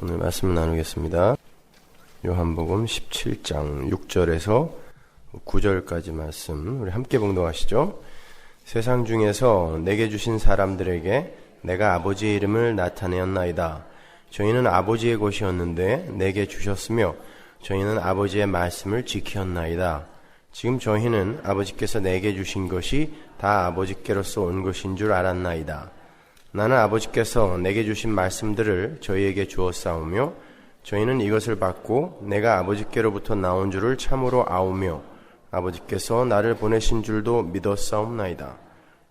오늘 말씀 나누겠습니다. 요한복음 17장 6절에서 9절까지 말씀 우리 함께 봉독하시죠. 세상 중에서 내게 주신 사람들에게 내가 아버지의 이름을 나타내었나이다. 저희는 아버지의 것이었는데 내게 주셨으며 저희는 아버지의 말씀을 지켰나이다. 지금 저희는 아버지께서 내게 주신 것이 다 아버지께로서 온 것인 줄 알았나이다. 나는 아버지께서 내게 주신 말씀들을 저희에게 주었사오며 저희는 이것을 받고 내가 아버지께로부터 나온 줄을 참으로 아오며 아버지께서 나를 보내신 줄도 믿었사옵나이다.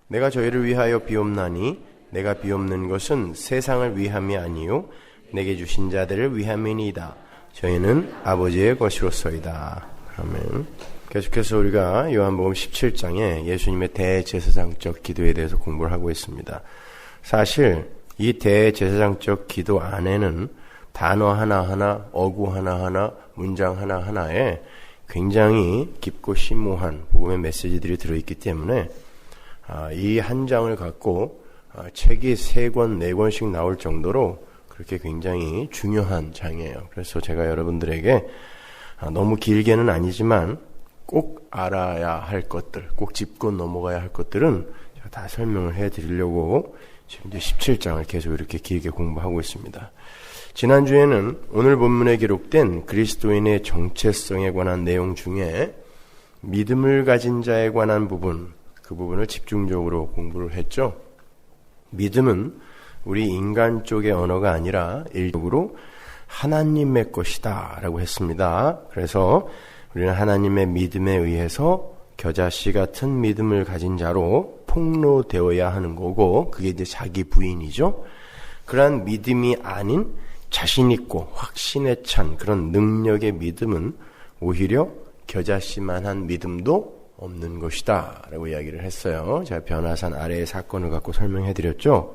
내가 저희를 위하여 비옵나니 내가 비옵는 것은 세상을 위함이 아니요 내게 주신 자들을 위함이니이다. 저희는 아버지의 것이로소이다. 아멘. 계속해서 우리가 요한복음 17장에 예수님의 대제사장적 기도에 대해서 공부를 하고 있습니다. 사실 이 대제사장적 기도 안에는 단어 하나하나, 어구 하나하나, 문장 하나하나에 굉장히 깊고 심오한 복음의 메시지들이 들어있기 때문에 이 한 장을 갖고 책이 3권, 4권씩 나올 정도로 그렇게 굉장히 중요한 장이에요. 그래서 제가 여러분들에게 너무 길게는 아니지만 꼭 알아야 할 것들, 꼭 짚고 넘어가야 할 것들은 제가 다 설명을 해드리려고 지금 이제 17장을 계속 이렇게 길게 공부하고 있습니다. 지난주에는 오늘 본문에 기록된 그리스도인의 정체성에 관한 내용 중에 믿음을 가진 자에 관한 부분, 그 부분을 집중적으로 공부를 했죠. 믿음은 우리 인간 쪽의 언어가 아니라 일적으로 하나님의 것이다 라고 했습니다. 그래서 우리는 하나님의 믿음에 의해서 겨자씨 같은 믿음을 가진 자로 폭로되어야 하는 거고, 그게 이제 자기 부인이죠. 그러한 믿음이 아닌 자신 있고 확신에 찬 그런 능력의 믿음은 오히려 겨자씨만한 믿음도 없는 것이다 라고 이야기를 했어요. 제가 변화산 아래의 사건을 갖고 설명해 드렸죠.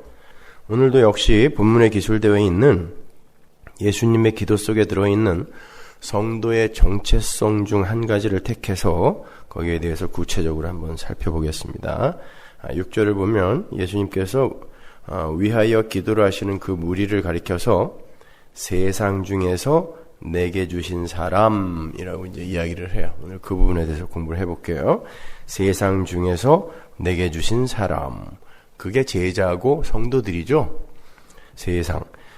오늘도 역시 본문에 기술되어 있는 예수님의 기도 속에 들어있는 성도의 정체성 중 한 가지를 택해서 거기에 대해서 구체적으로 한번 살펴보겠습니다. 6절을 보면 예수님께서 위하여 기도를 하시는 그 무리를 가리켜서 세상 중에서 내게 주신 사람이라고 이제 이야기를 해요. 오늘 그 부분에 대해서 공부를 해볼게요. 세상 중에서 내게 주신 사람. 그게 제자고 성도들이죠.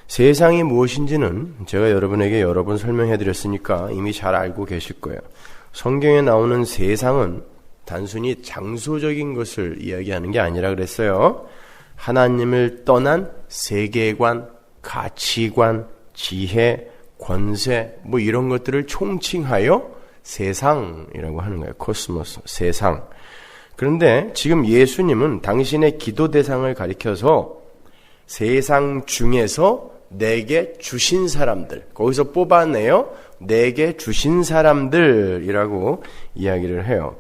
세상이 무엇인지는 제가 여러분에게 여러 번 설명해 드렸으니까 이미 잘 알고 계실 거예요. 성경에 나오는 세상은 단순히 장소적인 것을 이야기하는 게 아니라 그랬어요. 하나님을 떠난 세계관, 가치관, 지혜, 권세 뭐 이런 것들을 총칭하여 세상이라고 하는 거예요. 코스모스, 세상. 그런데 지금 예수님은 당신의 기도 대상을 가리켜서 세상 중에서 내게 주신 사람들, 거기서 뽑아내요. 내게 주신 사람들이라고 이야기를 해요.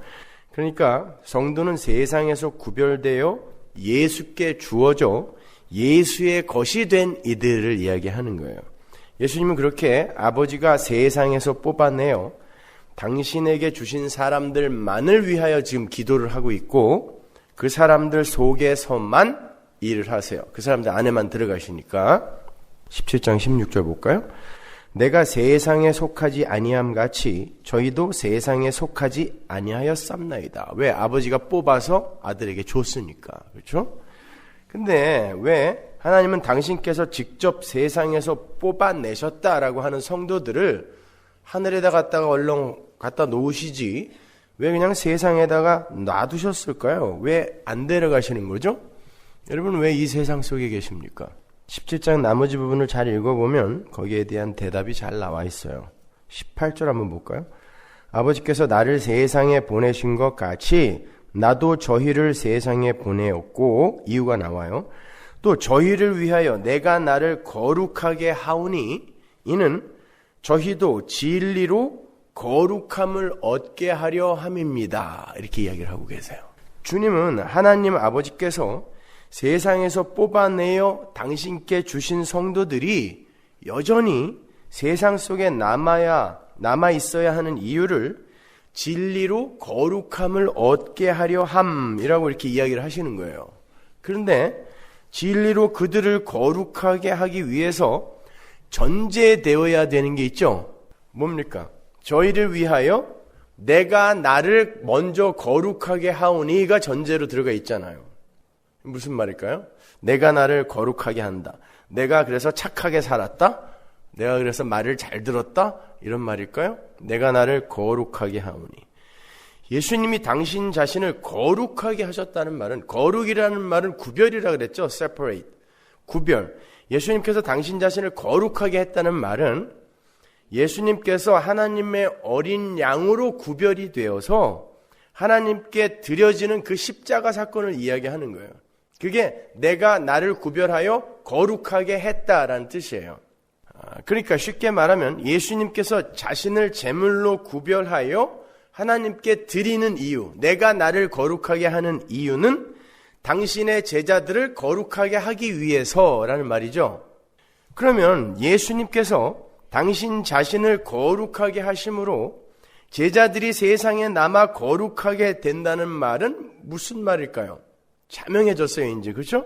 그러니까 성도는 세상에서 구별되어 예수께 주어져 예수의 것이 된 이들을 이야기하는 거예요. 예수님은 그렇게 아버지가 세상에서 뽑아내요. 당신에게 주신 사람들만을 위하여 지금 기도를 하고 있고 그 사람들 속에서만 일을 하세요. 그 사람들 안에만 들어가시니까. 17장 16절 볼까요? 내가 세상에 속하지 아니함 같이 저희도 세상에 속하지 아니하였삼나이다. 왜? 아버지가 뽑아서 아들에게 줬으니까. 그렇죠? 근데 왜 하나님은 당신께서 직접 세상에서 뽑아내셨다라고 하는 성도들을 하늘에다 얼렁 갖다 놓으시지 왜 그냥 세상에다가 놔두셨을까요? 왜 안 데려가시는 거죠? 여러분 왜 이 세상 속에 계십니까? 17장 나머지 부분을 잘 읽어보면 거기에 대한 대답이 잘 나와 있어요. 18절 한번 볼까요? 아버지께서 나를 세상에 보내신 것 같이 나도 저희를 세상에 보내었고, 이유가 나와요. 또 저희를 위하여 내가 나를 거룩하게 하오니 이는 저희도 진리로 거룩함을 얻게 하려 함입니다. 이렇게 이야기를 하고 계세요. 주님은 하나님 아버지께서 세상에서 뽑아내어 당신께 주신 성도들이 여전히 세상 속에 남아 있어야 하는 이유를 진리로 거룩함을 얻게 하려 함이라고 이렇게 이야기를 하시는 거예요. 그런데 진리로 그들을 거룩하게 하기 위해서 전제되어야 되는 게 있죠. 뭡니까? 저희를 위하여 내가 나를 먼저 거룩하게 하오니가 전제로 들어가 있잖아요. 무슨 말일까요? 내가 나를 거룩하게 한다. 내가 그래서 착하게 살았다? 내가 그래서 말을 잘 들었다? 이런 말일까요? 내가 나를 거룩하게 하오니. 예수님이 당신 자신을 거룩하게 하셨다는 말은, 거룩이라는 말은 구별이라 그랬죠. separate. 구별. 예수님께서 당신 자신을 거룩하게 했다는 말은 예수님께서 하나님의 어린 양으로 구별이 되어서 하나님께 드려지는 그 십자가 사건을 이야기하는 거예요. 그게 내가 나를 구별하여 거룩하게 했다라는 뜻이에요. 그러니까 쉽게 말하면 예수님께서 자신을 제물로 구별하여 하나님께 드리는 이유, 내가 나를 거룩하게 하는 이유는 당신의 제자들을 거룩하게 하기 위해서라는 말이죠. 그러면 예수님께서 당신 자신을 거룩하게 하심으로 제자들이 세상에 남아 거룩하게 된다는 말은 무슨 말일까요? 자명해졌어요, 이제. 그렇죠?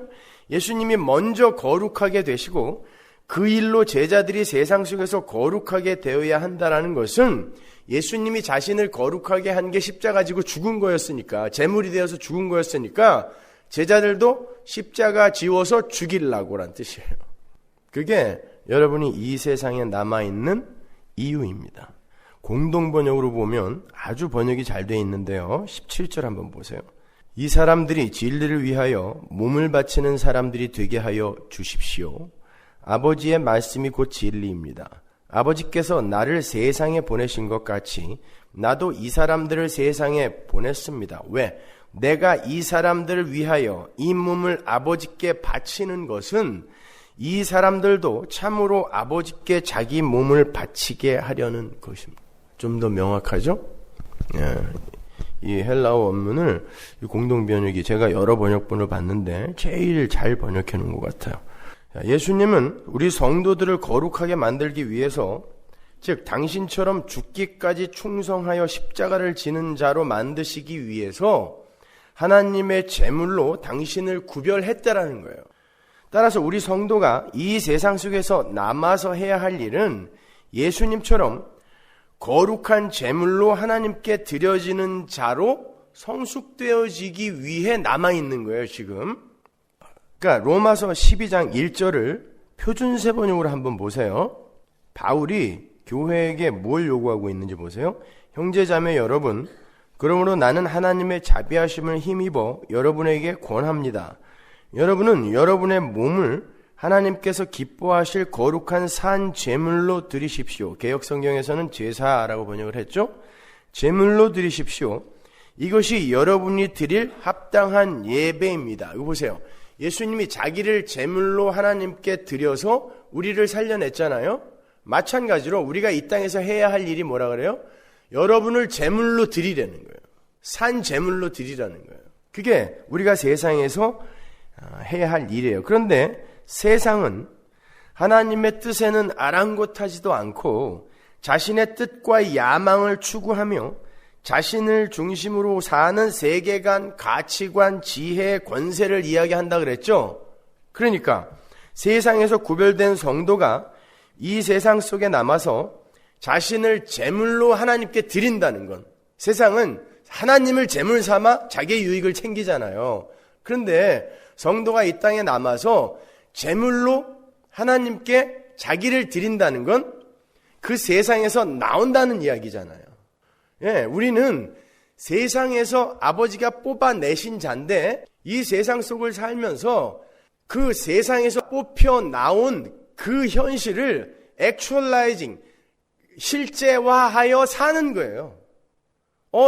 예수님이 먼저 거룩하게 되시고 그 일로 제자들이 세상 속에서 거룩하게 되어야 한다는 것은 예수님이 자신을 거룩하게 한 게 십자가 지고 죽은 거였으니까, 제물이 되어서 죽은 거였으니까 제자들도 십자가 지워서 죽이려고란 뜻이에요. 그게 여러분이 이 세상에 남아있는 이유입니다. 공동번역으로 보면 아주 번역이 잘 돼 있는데요. 17절 한번 보세요. 이 사람들이 진리를 위하여 몸을 바치는 사람들이 되게 하여 주십시오. 아버지의 말씀이 곧 진리입니다. 아버지께서 나를 세상에 보내신 것 같이 나도 이 사람들을 세상에 보냈습니다. 왜? 내가 이 사람들을 위하여 이 몸을 아버지께 바치는 것은 이 사람들도 참으로 아버지께 자기 몸을 바치게 하려는 것입니다. 좀 더 명확하죠? 이 헬라어 원문을 이 공동번역이 제가 여러 번역본을 봤는데 제일 잘 번역해 놓은 것 같아요. 예수님은 우리 성도들을 거룩하게 만들기 위해서, 즉 당신처럼 죽기까지 충성하여 십자가를 지는 자로 만드시기 위해서 하나님의 제물로 당신을 구별했다라는 거예요. 따라서 우리 성도가 이 세상 속에서 남아서 해야 할 일은 예수님처럼 거룩한 제물로 하나님께 드려지는 자로 성숙되어지기 위해 남아있는 거예요, 지금. 그러니까 로마서 12장 1절을 표준세 번역으로 한번 보세요. 바울이 교회에게 뭘 요구하고 있는지 보세요. 형제자매 여러분, 그러므로 나는 하나님의 자비하심을 힘입어 여러분에게 권합니다. 여러분은 여러분의 몸을 하나님께서 기뻐하실 거룩한 산 제물로 드리십시오. 개역성경에서는 제사라고 번역을 했죠. 제물로 드리십시오. 이것이 여러분이 드릴 합당한 예배입니다. 이거 보세요. 예수님이 자기를 제물로 하나님께 드려서 우리를 살려냈잖아요. 마찬가지로 우리가 이 땅에서 해야 할 일이 뭐라 그래요? 여러분을 제물로 드리라는 거예요. 산 제물로 드리라는 거예요. 그게 우리가 세상에서 해야 할 일이에요. 그런데 세상은 하나님의 뜻에는 아랑곳하지도 않고 자신의 뜻과 야망을 추구하며 자신을 중심으로 사는 세계관, 가치관, 지혜, 권세를 이야기한다 그랬죠. 그러니까 세상에서 구별된 성도가 이 세상 속에 남아서 자신을 제물로 하나님께 드린다는 건, 세상은 하나님을 제물 삼아 자기의 유익을 챙기잖아요. 그런데 성도가 이 땅에 남아서 제물로 하나님께 자기를 드린다는 건 그 세상에서 나온다는 이야기잖아요. 예, 우리는 세상에서 아버지가 뽑아내신 자인데 이 세상 속을 살면서 그 세상에서 뽑혀 나온 그 현실을 actualizing, 실제화하여 사는 거예요.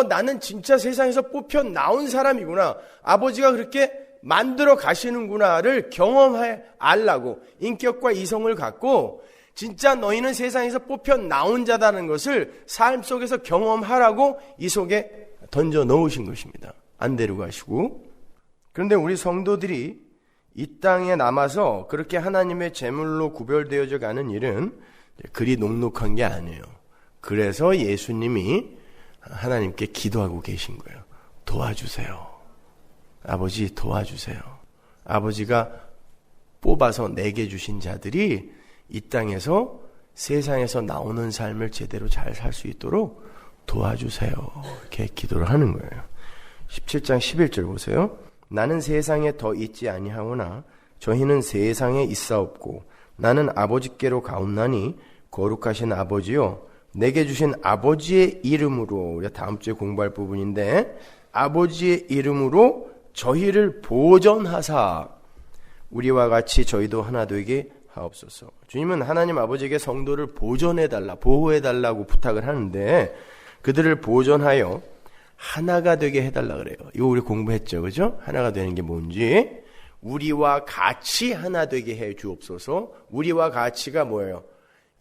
나는 진짜 세상에서 뽑혀 나온 사람이구나. 아버지가 그렇게 만들어 가시는구나를 경험해 알라고 인격과 이성을 갖고 진짜 너희는 세상에서 뽑혀 나온 자다는 것을 삶 속에서 경험하라고 이 속에 던져 넣으신 것입니다. 안 데려가시고. 그런데 우리 성도들이 이 땅에 남아서 그렇게 하나님의 제물로 구별되어져 가는 일은 그리 녹록한 게 아니에요. 그래서 예수님이 하나님께 기도하고 계신 거예요. 도와주세요. 아버지 도와주세요. 아버지가 뽑아서 내게 주신 자들이 이 땅에서 세상에서 나오는 삶을 제대로 잘 살 수 있도록 도와주세요. 이렇게 기도를 하는 거예요. 17장 11절 보세요. 나는 세상에 더 있지 아니하오나 저희는 세상에 있사옵고 나는 아버지께로 가옵나니 거룩하신 아버지요 내게 주신 아버지의 이름으로, 우리가 다음 주에 공부할 부분인데, 아버지의 이름으로 저희를 보존하사 우리와 같이 저희도 하나 되게 하옵소서. 주님은 하나님 아버지에게 성도를 보존해달라, 보호해달라고 부탁을 하는데 그들을 보존하여 하나가 되게 해달라 그래요. 이거 우리 공부했죠, 그죠? 하나가 되는 게 뭔지. 우리와 같이 하나 되게 해 주옵소서. 우리와 같이가 뭐예요?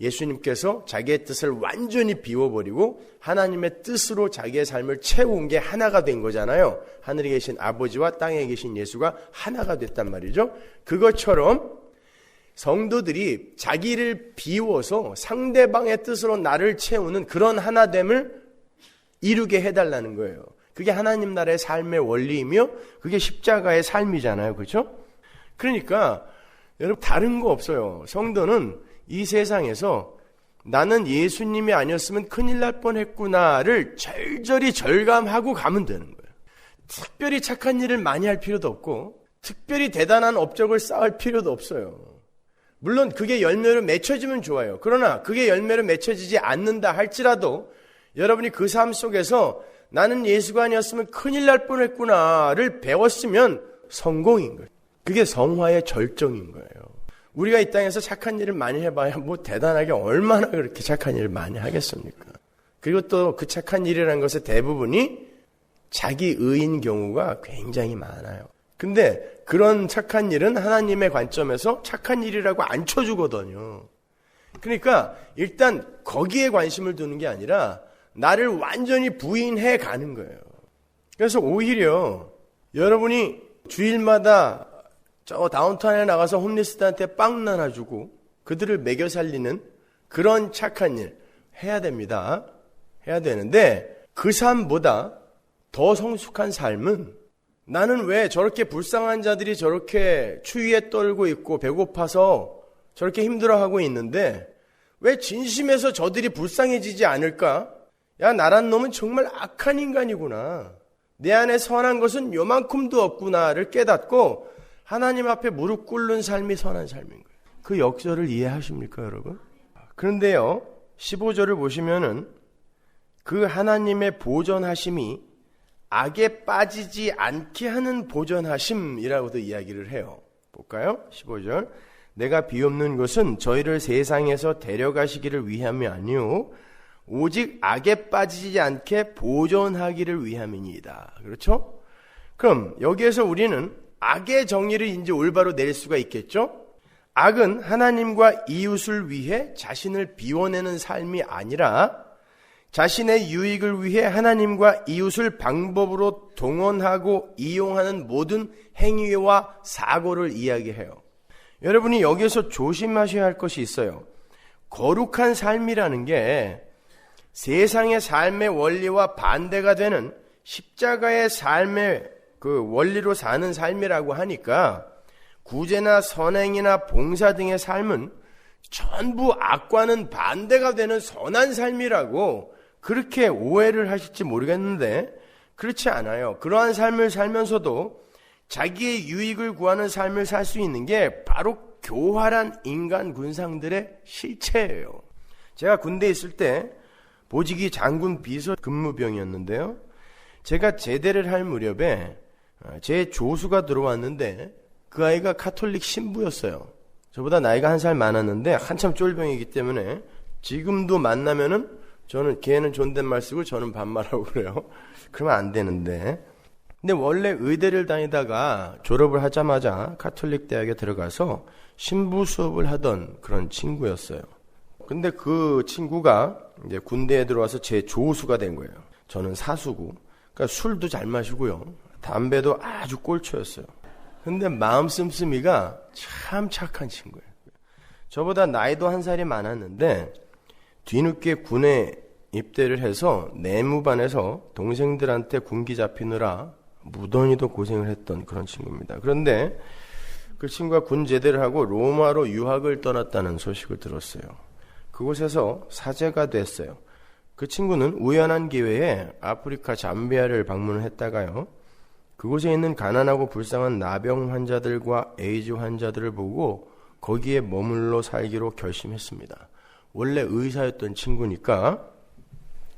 예수님께서 자기의 뜻을 완전히 비워버리고 하나님의 뜻으로 자기의 삶을 채운 게 하나가 된 거잖아요. 하늘에 계신 아버지와 땅에 계신 예수가 하나가 됐단 말이죠. 그것처럼 성도들이 자기를 비워서 상대방의 뜻으로 나를 채우는 그런 하나됨을 이루게 해달라는 거예요. 그게 하나님 나라의 삶의 원리이며 그게 십자가의 삶이잖아요. 그렇죠? 그러니까 여러분 다른 거 없어요. 성도는 이 세상에서 나는 예수님이 아니었으면 큰일 날 뻔했구나를 절절히 절감하고 가면 되는 거예요. 특별히 착한 일을 많이 할 필요도 없고 특별히 대단한 업적을 쌓을 필요도 없어요. 물론 그게 열매로 맺혀지면 좋아요. 그러나 그게 열매로 맺혀지지 않는다 할지라도 여러분이 그 삶 속에서 나는 예수가 아니었으면 큰일 날 뻔했구나를 배웠으면 성공인 거예요. 그게 성화의 절정인 거예요. 우리가 이 땅에서 착한 일을 많이 해봐야 뭐 대단하게 얼마나 그렇게 착한 일을 많이 하겠습니까? 그리고 또 그 착한 일이라는 것의 대부분이 자기 의인 경우가 굉장히 많아요. 근데 그런 착한 일은 하나님의 관점에서 착한 일이라고 안 쳐주거든요. 그러니까 일단 거기에 관심을 두는 게 아니라 나를 완전히 부인해 가는 거예요. 그래서 오히려 여러분이 주일마다 저 다운타운에 나가서 홈리스들한테 빵 나눠주고 그들을 먹여 살리는 그런 착한 일 해야 됩니다. 해야 되는데 그 삶보다 더 성숙한 삶은 나는 왜 저렇게 불쌍한 자들이 저렇게 추위에 떨고 있고 배고파서 저렇게 힘들어하고 있는데 왜 진심에서 저들이 불쌍해지지 않을까? 야, 나란 놈은 정말 악한 인간이구나. 내 안에 선한 것은 요만큼도 없구나를 깨닫고 하나님 앞에 무릎 꿇는 삶이 선한 삶인 거예요. 그 역설을 이해하십니까, 여러분? 그런데요, 15절을 보시면은 그 하나님의 보존하심이 악에 빠지지 않게 하는 보존하심이라고도 이야기를 해요. 볼까요? 15절. 내가 비옵는 것은 저희를 세상에서 데려가시기를 위함이 아니요 오직 악에 빠지지 않게 보존하기를 위함이니이다. 그렇죠? 그럼 여기에서 우리는 악의 정의를 이제 올바로 낼 수가 있겠죠? 악은 하나님과 이웃을 위해 자신을 비워내는 삶이 아니라 자신의 유익을 위해 하나님과 이웃을 방법으로 동원하고 이용하는 모든 행위와 사고를 이야기해요. 여러분이 여기에서 조심하셔야 할 것이 있어요. 거룩한 삶이라는 게 세상의 삶의 원리와 반대가 되는 십자가의 삶의 그 원리로 사는 삶이라고 하니까 구제나 선행이나 봉사 등의 삶은 전부 악과는 반대가 되는 선한 삶이라고 그렇게 오해를 하실지 모르겠는데 그렇지 않아요. 그러한 삶을 살면서도 자기의 유익을 구하는 삶을 살 수 있는 게 바로 교활한 인간 군상들의 실체예요. 제가 군대에 있을 때 보직이 장군 비서 근무병이었는데요. 제가 제대를 할 무렵에 제 조수가 들어왔는데 그 아이가 카톨릭 신부였어요. 저보다 나이가 한 살 많았는데 한참 쫄병이기 때문에 지금도 만나면은 저는 걔는 존댓말 쓰고 저는 반말하고 그래요. 그러면 안 되는데. 근데 원래 의대를 다니다가 졸업을 하자마자 카톨릭 대학에 들어가서 신부 수업을 하던 그런 친구였어요. 근데 그 친구가 이제 군대에 들어와서 제 조수가 된 거예요. 저는 사수고. 그러니까 술도 잘 마시고요. 담배도 아주 꼴초였어요. 근데 마음 씀씀이가 참 착한 친구예요. 저보다 나이도 한 살이 많았는데 뒤늦게 군에 입대를 해서 내무반에서 동생들한테 군기 잡히느라 무던히도 고생을 했던 그런 친구입니다. 그런데 그 친구가 군 제대를 하고 로마로 유학을 떠났다는 소식을 들었어요. 그곳에서 사제가 됐어요. 그 친구는 우연한 기회에 아프리카 잠비아를 방문을 했다가요, 그곳에 있는 가난하고 불쌍한 나병 환자들과 에이즈 환자들을 보고 거기에 머물러 살기로 결심했습니다. 원래 의사였던 친구니까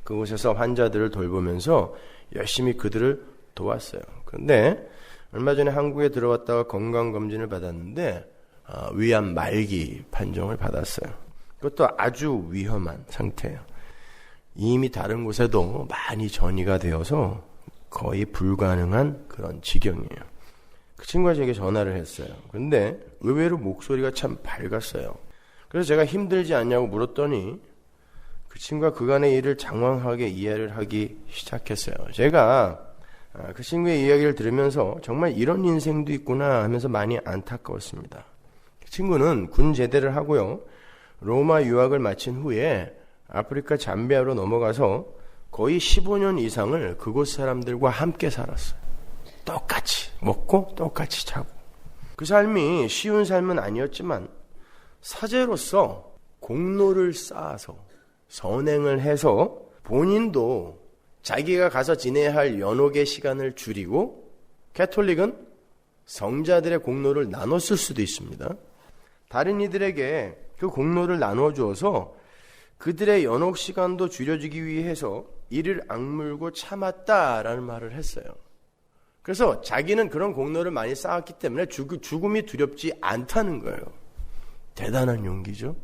그곳에서 환자들을 돌보면서 열심히 그들을 도왔어요. 그런데 얼마 전에 한국에 들어왔다가 건강검진을 받았는데 위암 말기 판정을 받았어요. 그것도 아주 위험한 상태예요. 이미 다른 곳에도 많이 전이가 되어서 거의 불가능한 그런 지경이에요. 그 친구가 제게 전화를 했어요. 그런데 의외로 목소리가 참 밝았어요. 그래서 제가 힘들지 않냐고 물었더니 그 친구가 그간의 일을 장황하게 이해를 하기 시작했어요. 제가 그 친구의 이야기를 들으면서 정말 이런 인생도 있구나 하면서 많이 안타까웠습니다. 그 친구는 군 제대를 하고요, 로마 유학을 마친 후에 아프리카 잠비아로 넘어가서 거의 15년 이상을 그곳 사람들과 함께 살았어요. 똑같이 먹고 똑같이 자고. 그 삶이 쉬운 삶은 아니었지만 사제로서 공로를 쌓아서 선행을 해서 본인도 자기가 가서 지내야 할 연옥의 시간을 줄이고, 가톨릭은 성자들의 공로를 나눴을 수도 있습니다. 다른 이들에게 그 공로를 나누어 주어서 그들의 연옥 시간도 줄여주기 위해서 이를 악물고 참았다라는 말을 했어요. 그래서 자기는 그런 공로를 많이 쌓았기 때문에 죽음이 두렵지 않다는 거예요. 대단한 용기죠.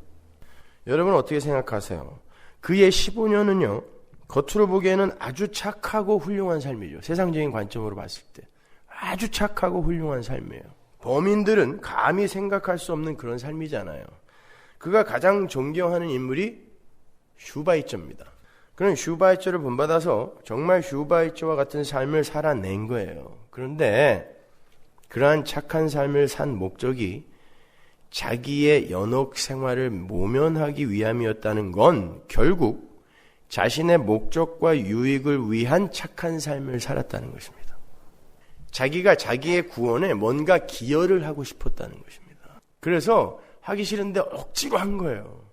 여러분 어떻게 생각하세요? 그의 15년은요, 겉으로 보기에는 아주 착하고 훌륭한 삶이죠. 세상적인 관점으로 봤을 때 아주 착하고 훌륭한 삶이에요. 범인들은 감히 생각할 수 없는 그런 삶이잖아요. 그가 가장 존경하는 인물이 슈바이처입니다. 그는 슈바이처를 본받아서 정말 슈바이처와 같은 삶을 살아낸 거예요. 그런데 그러한 착한 삶을 산 목적이 자기의 연옥 생활을 모면하기 위함이었다는 건 결국 자신의 목적과 유익을 위한 착한 삶을 살았다는 것입니다. 자기가 자기의 구원에 뭔가 기여를 하고 싶었다는 것입니다. 그래서 하기 싫은데 억지로 한 거예요.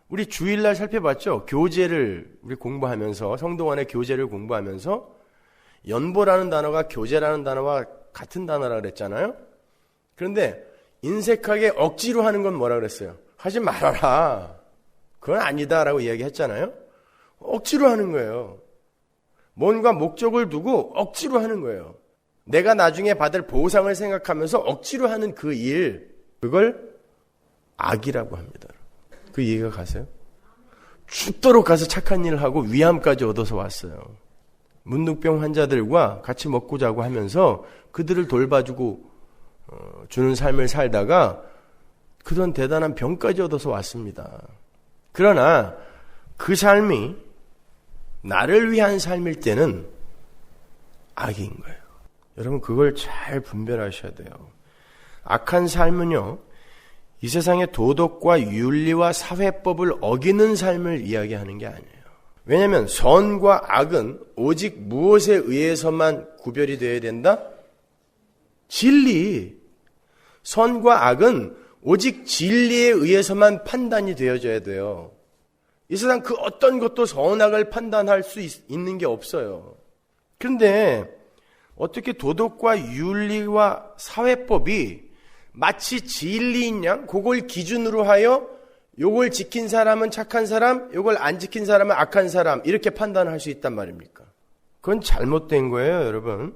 우리 주일날 살펴봤죠? 교제를 우리 공부하면서, 성도간의 교제를 공부하면서 연보라는 단어가 교제라는 단어와 같은 단어라 그랬잖아요. 그런데 인색하게 억지로 하는 건 뭐라 그랬어요? 하지 말아라. 그건 아니다라고 이야기했잖아요. 억지로 하는 거예요. 뭔가 목적을 두고 억지로 하는 거예요. 내가 나중에 받을 보상을 생각하면서 억지로 하는 그 일, 그걸 악이라고 합니다. 그 이해가 가세요? 죽도록 가서 착한 일을 하고 위암까지 얻어서 왔어요. 문득병 환자들과 같이 먹고 자고 하면서 그들을 돌봐주고 주는 삶을 살다가 그런 대단한 병까지 얻어서 왔습니다. 그러나 그 삶이 나를 위한 삶일 때는 악인 거예요. 여러분 그걸 잘 분별하셔야 돼요. 악한 삶은요, 이 세상의 도덕과 윤리와 사회법을 어기는 삶을 이야기하는 게 아니에요. 왜냐하면 선과 악은 오직 무엇에 의해서만 구별이 되어야 된다? 진리. 선과 악은 오직 진리에 의해서만 판단이 되어져야 돼요. 이 세상 그 어떤 것도 선악을 판단할 수 있는 게 없어요. 그런데 어떻게 도덕과 윤리와 사회법이 마치 진리인 양 그걸 기준으로 하여 요걸 지킨 사람은 착한 사람, 요걸 안 지킨 사람은 악한 사람 이렇게 판단할 수 있단 말입니까? 그건 잘못된 거예요, 여러분.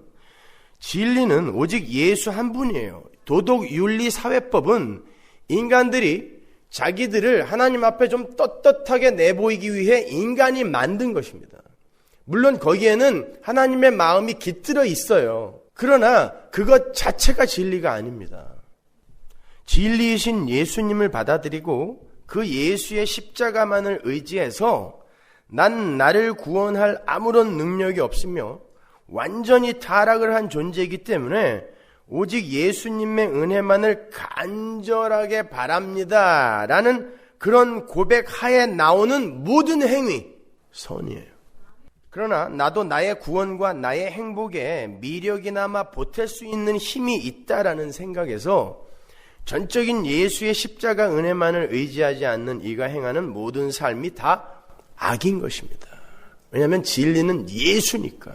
진리는 오직 예수 한 분이에요. 도덕, 윤리, 사회법은 인간들이 자기들을 하나님 앞에 좀 떳떳하게 내보이기 위해 인간이 만든 것입니다. 물론 거기에는 하나님의 마음이 깃들어 있어요. 그러나 그것 자체가 진리가 아닙니다. 진리이신 예수님을 받아들이고 그 예수의 십자가만을 의지해서 난 나를 구원할 아무런 능력이 없으며 완전히 타락을 한 존재이기 때문에 오직 예수님의 은혜만을 간절하게 바랍니다 라는 그런 고백하에 나오는 모든 행위 선이에요. 그러나 나도 나의 구원과 나의 행복에 미력이나마 보탤 수 있는 힘이 있다라는 생각에서 전적인 예수의 십자가 은혜만을 의지하지 않는 이가 행하는 모든 삶이 다 악인 것입니다. 왜냐하면 진리는 예수니까.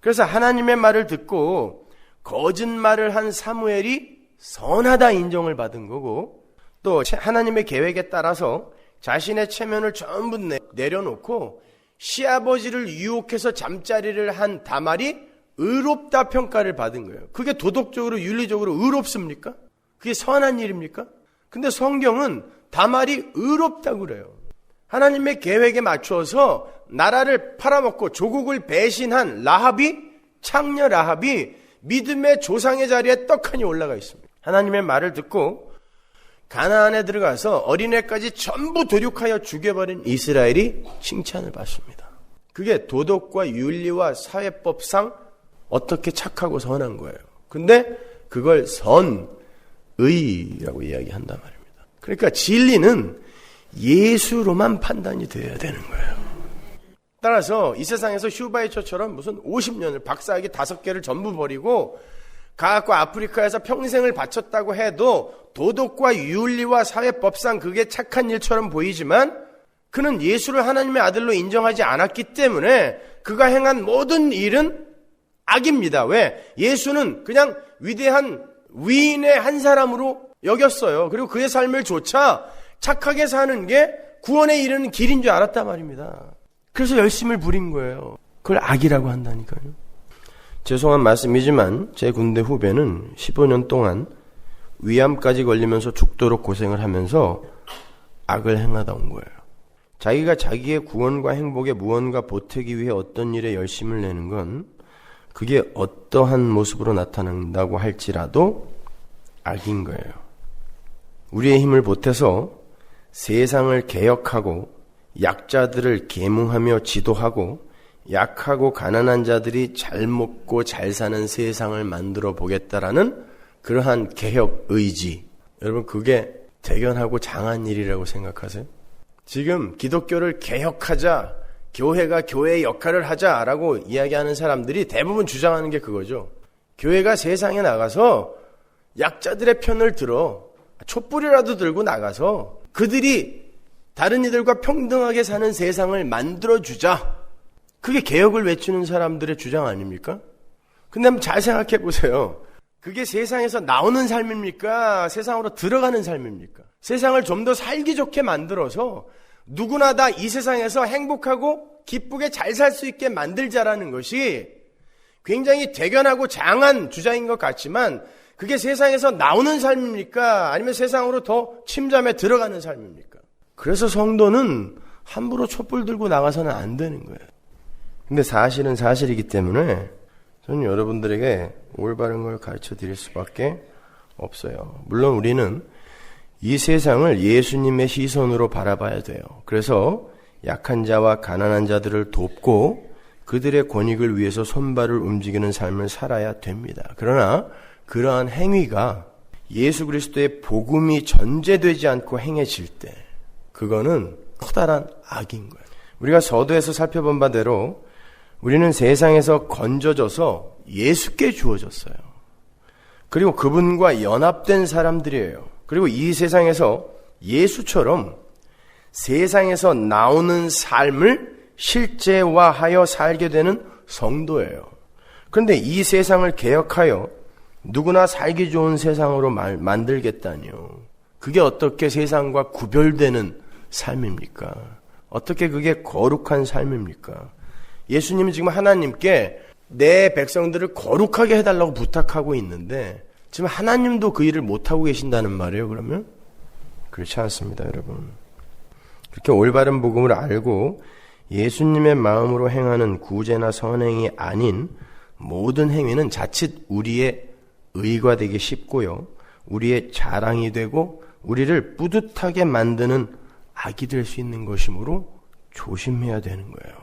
그래서 하나님의 말을 듣고 거짓말을 한 사무엘이 선하다 인정을 받은 거고, 또 하나님의 계획에 따라서 자신의 체면을 전부 내려놓고 시아버지를 유혹해서 잠자리를 한 다말이 의롭다 평가를 받은 거예요. 그게 도덕적으로 윤리적으로 의롭습니까? 그게 선한 일입니까? 근데 성경은 다말이 의롭다고 그래요. 하나님의 계획에 맞춰서 나라를 팔아먹고 조국을 배신한 라합이, 창녀 라합이 믿음의 조상의 자리에 떡하니 올라가 있습니다. 하나님의 말을 듣고 가나안에 들어가서 어린애까지 전부 도륙하여 죽여버린 이스라엘이 칭찬을 받습니다. 그게 도덕과 윤리와 사회법상 어떻게 착하고 선한 거예요. 근데 그걸 선의라고 이야기한단 말입니다. 그러니까 진리는 예수로만 판단이 되어야 되는 거예요. 따라서 이 세상에서 휴바이처처럼 무슨 50년을 박사학위 5개를 전부 버리고 가갖고 아프리카에서 평생을 바쳤다고 해도 도덕과 윤리와 사회법상 그게 착한 일처럼 보이지만 그는 예수를 하나님의 아들로 인정하지 않았기 때문에 그가 행한 모든 일은 악입니다. 왜? 예수는 그냥 위대한 위인의 한 사람으로 여겼어요. 그리고 그의 삶을 조차 착하게 사는 게 구원에 이르는 길인 줄 알았단 말입니다. 그래서 열심을 부린 거예요. 그걸 악이라고 한다니까요. 죄송한 말씀이지만 제 군대 후배는 15년 동안 위암까지 걸리면서 죽도록 고생을 하면서 악을 행하다 온 거예요. 자기가 자기의 구원과 행복에 무언가 보태기 위해 어떤 일에 열심을 내는 건 그게 어떠한 모습으로 나타난다고 할지라도 악인 거예요. 우리의 힘을 보태서 세상을 개혁하고 약자들을 계몽하며 지도하고 약하고 가난한 자들이 잘 먹고 잘 사는 세상을 만들어 보겠다라는 그러한 개혁 의지, 여러분 그게 대견하고 장한 일이라고 생각하세요? 지금 기독교를 개혁하자, 교회가 교회의 역할을 하자라고 이야기하는 사람들이 대부분 주장하는 게 그거죠. 교회가 세상에 나가서 약자들의 편을 들어 촛불이라도 들고 나가서 그들이 다른 이들과 평등하게 사는 세상을 만들어주자. 그게 개혁을 외치는 사람들의 주장 아닙니까? 근데 한번 잘 생각해 보세요. 그게 세상에서 나오는 삶입니까? 세상으로 들어가는 삶입니까? 세상을 좀 더 살기 좋게 만들어서 누구나 다 이 세상에서 행복하고 기쁘게 잘 살 수 있게 만들자라는 것이 굉장히 대견하고 장한 주장인 것 같지만 그게 세상에서 나오는 삶입니까? 아니면 세상으로 더 침잠에 들어가는 삶입니까? 그래서 성도는 함부로 촛불 들고 나가서는 안 되는 거예요. 근데 사실은 사실이기 때문에 저는 여러분들에게 올바른 걸 가르쳐 드릴 수밖에 없어요. 물론 우리는 이 세상을 예수님의 시선으로 바라봐야 돼요. 그래서 약한 자와 가난한 자들을 돕고 그들의 권익을 위해서 손발을 움직이는 삶을 살아야 됩니다. 그러나 그러한 행위가 예수 그리스도의 복음이 전제되지 않고 행해질 때 그거는 커다란 악인 거예요. 우리가 서두에서 살펴본 바대로 우리는 세상에서 건져져서 예수께 주어졌어요. 그리고 그분과 연합된 사람들이에요. 그리고 이 세상에서 예수처럼 세상에서 나오는 삶을 실제화하여 살게 되는 성도예요. 그런데 이 세상을 개혁하여 누구나 살기 좋은 세상으로 만들겠다니요. 그게 어떻게 세상과 구별되는 삶입니까? 어떻게 그게 거룩한 삶입니까? 예수님은 지금 하나님께 내 백성들을 거룩하게 해달라고 부탁하고 있는데 지금 하나님도 그 일을 못하고 계신다는 말이에요. 그러면? 그렇지 않습니다, 여러분. 그렇게 올바른 복음을 알고 예수님의 마음으로 행하는 구제나 선행이 아닌 모든 행위는 자칫 우리의 의가 되기 쉽고요. 우리의 자랑이 되고 우리를 뿌듯하게 만드는 악이 될 수 있는 것이므로 조심해야 되는 거예요.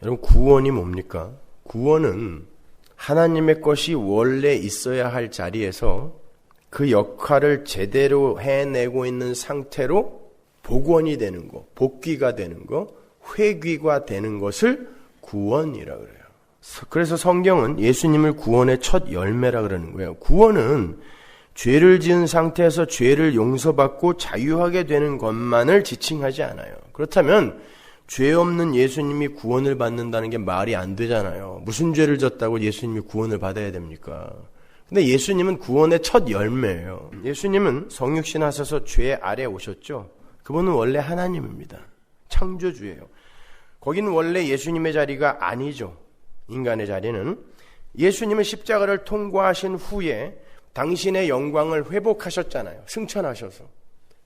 여러분 구원이 뭡니까? 구원은 하나님의 것이 원래 있어야 할 자리에서 그 역할을 제대로 해내고 있는 상태로 복원이 되는 것, 복귀가 되는 것, 회귀가 되는 것을 구원이라고 그래요. 그래서 성경은 예수님을 구원의 첫 열매라 그러는 거예요. 구원은 죄를 지은 상태에서 죄를 용서받고 자유하게 되는 것만을 지칭하지 않아요. 그렇다면 죄 없는 예수님이 구원을 받는다는 게 말이 안 되잖아요. 무슨 죄를 졌다고 예수님이 구원을 받아야 됩니까? 근데 예수님은 구원의 첫 열매예요. 예수님은 성육신 하셔서 죄 아래 오셨죠. 그분은 원래 하나님입니다. 창조주예요. 거긴 원래 예수님의 자리가 아니죠. 인간의 자리는. 예수님은 십자가를 통과하신 후에 당신의 영광을 회복하셨잖아요. 승천하셔서.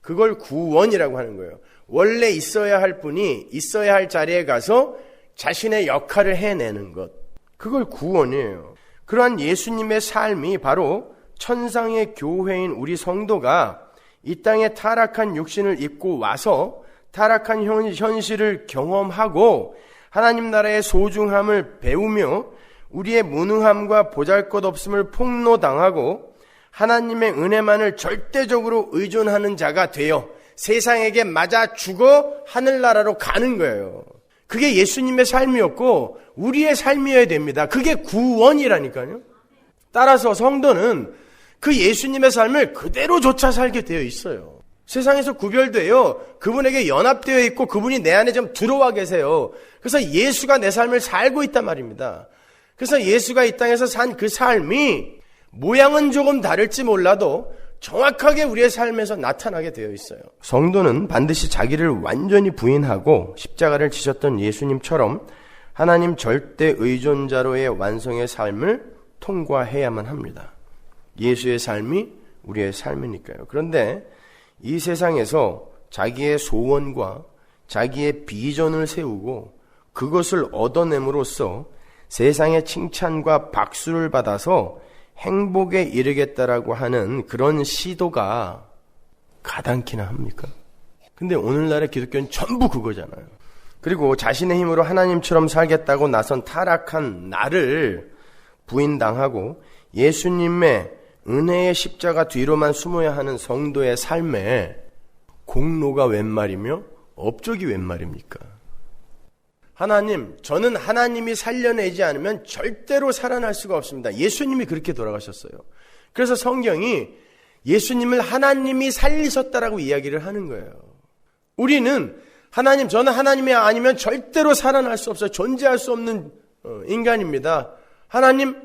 그걸 구원이라고 하는 거예요. 원래 있어야 할 분이 있어야 할 자리에 가서 자신의 역할을 해내는 것. 그걸 구원이에요. 그러한 예수님의 삶이 바로 천상의 교회인 우리 성도가 이 땅에 타락한 육신을 입고 와서 타락한 현실을 경험하고 하나님 나라의 소중함을 배우며 우리의 무능함과 보잘것없음을 폭로당하고 하나님의 은혜만을 절대적으로 의존하는 자가 되어 세상에게 맞아 죽어 하늘나라로 가는 거예요. 그게 예수님의 삶이었고 우리의 삶이어야 됩니다. 그게 구원이라니까요. 따라서 성도는 그 예수님의 삶을 그대로 조차 살게 되어 있어요. 세상에서 구별되어 그분에게 연합되어 있고 그분이 내 안에 좀 들어와 계세요. 그래서 예수가 내 삶을 살고 있단 말입니다. 그래서 예수가 이 땅에서 산 그 삶이 모양은 조금 다를지 몰라도 정확하게 우리의 삶에서 나타나게 되어 있어요. 성도는 반드시 자기를 완전히 부인하고 십자가를 지셨던 예수님처럼 하나님 절대 의존자로의 완성의 삶을 통과해야만 합니다. 예수의 삶이 우리의 삶이니까요. 그런데 이 세상에서 자기의 소원과 자기의 비전을 세우고 그것을 얻어냄으로써 세상의 칭찬과 박수를 받아서 행복에 이르겠다라고 하는 그런 시도가 가당키나 합니까? 근데 오늘날의 기독교는 전부 그거잖아요. 그리고 자신의 힘으로 하나님처럼 살겠다고 나선 타락한 나를 부인당하고 예수님의 은혜의 십자가 뒤로만 숨어야 하는 성도의 삶에 공로가 웬 말이며 업적이 웬 말입니까? 하나님, 저는 하나님이 살려내지 않으면 절대로 살아날 수가 없습니다. 예수님이 그렇게 돌아가셨어요. 그래서 성경이 예수님을 하나님이 살리셨다라고 이야기를 하는 거예요. 우리는 하나님, 저는 하나님이 아니면 절대로 살아날 수 없어요. 존재할 수 없는 인간입니다. 하나님,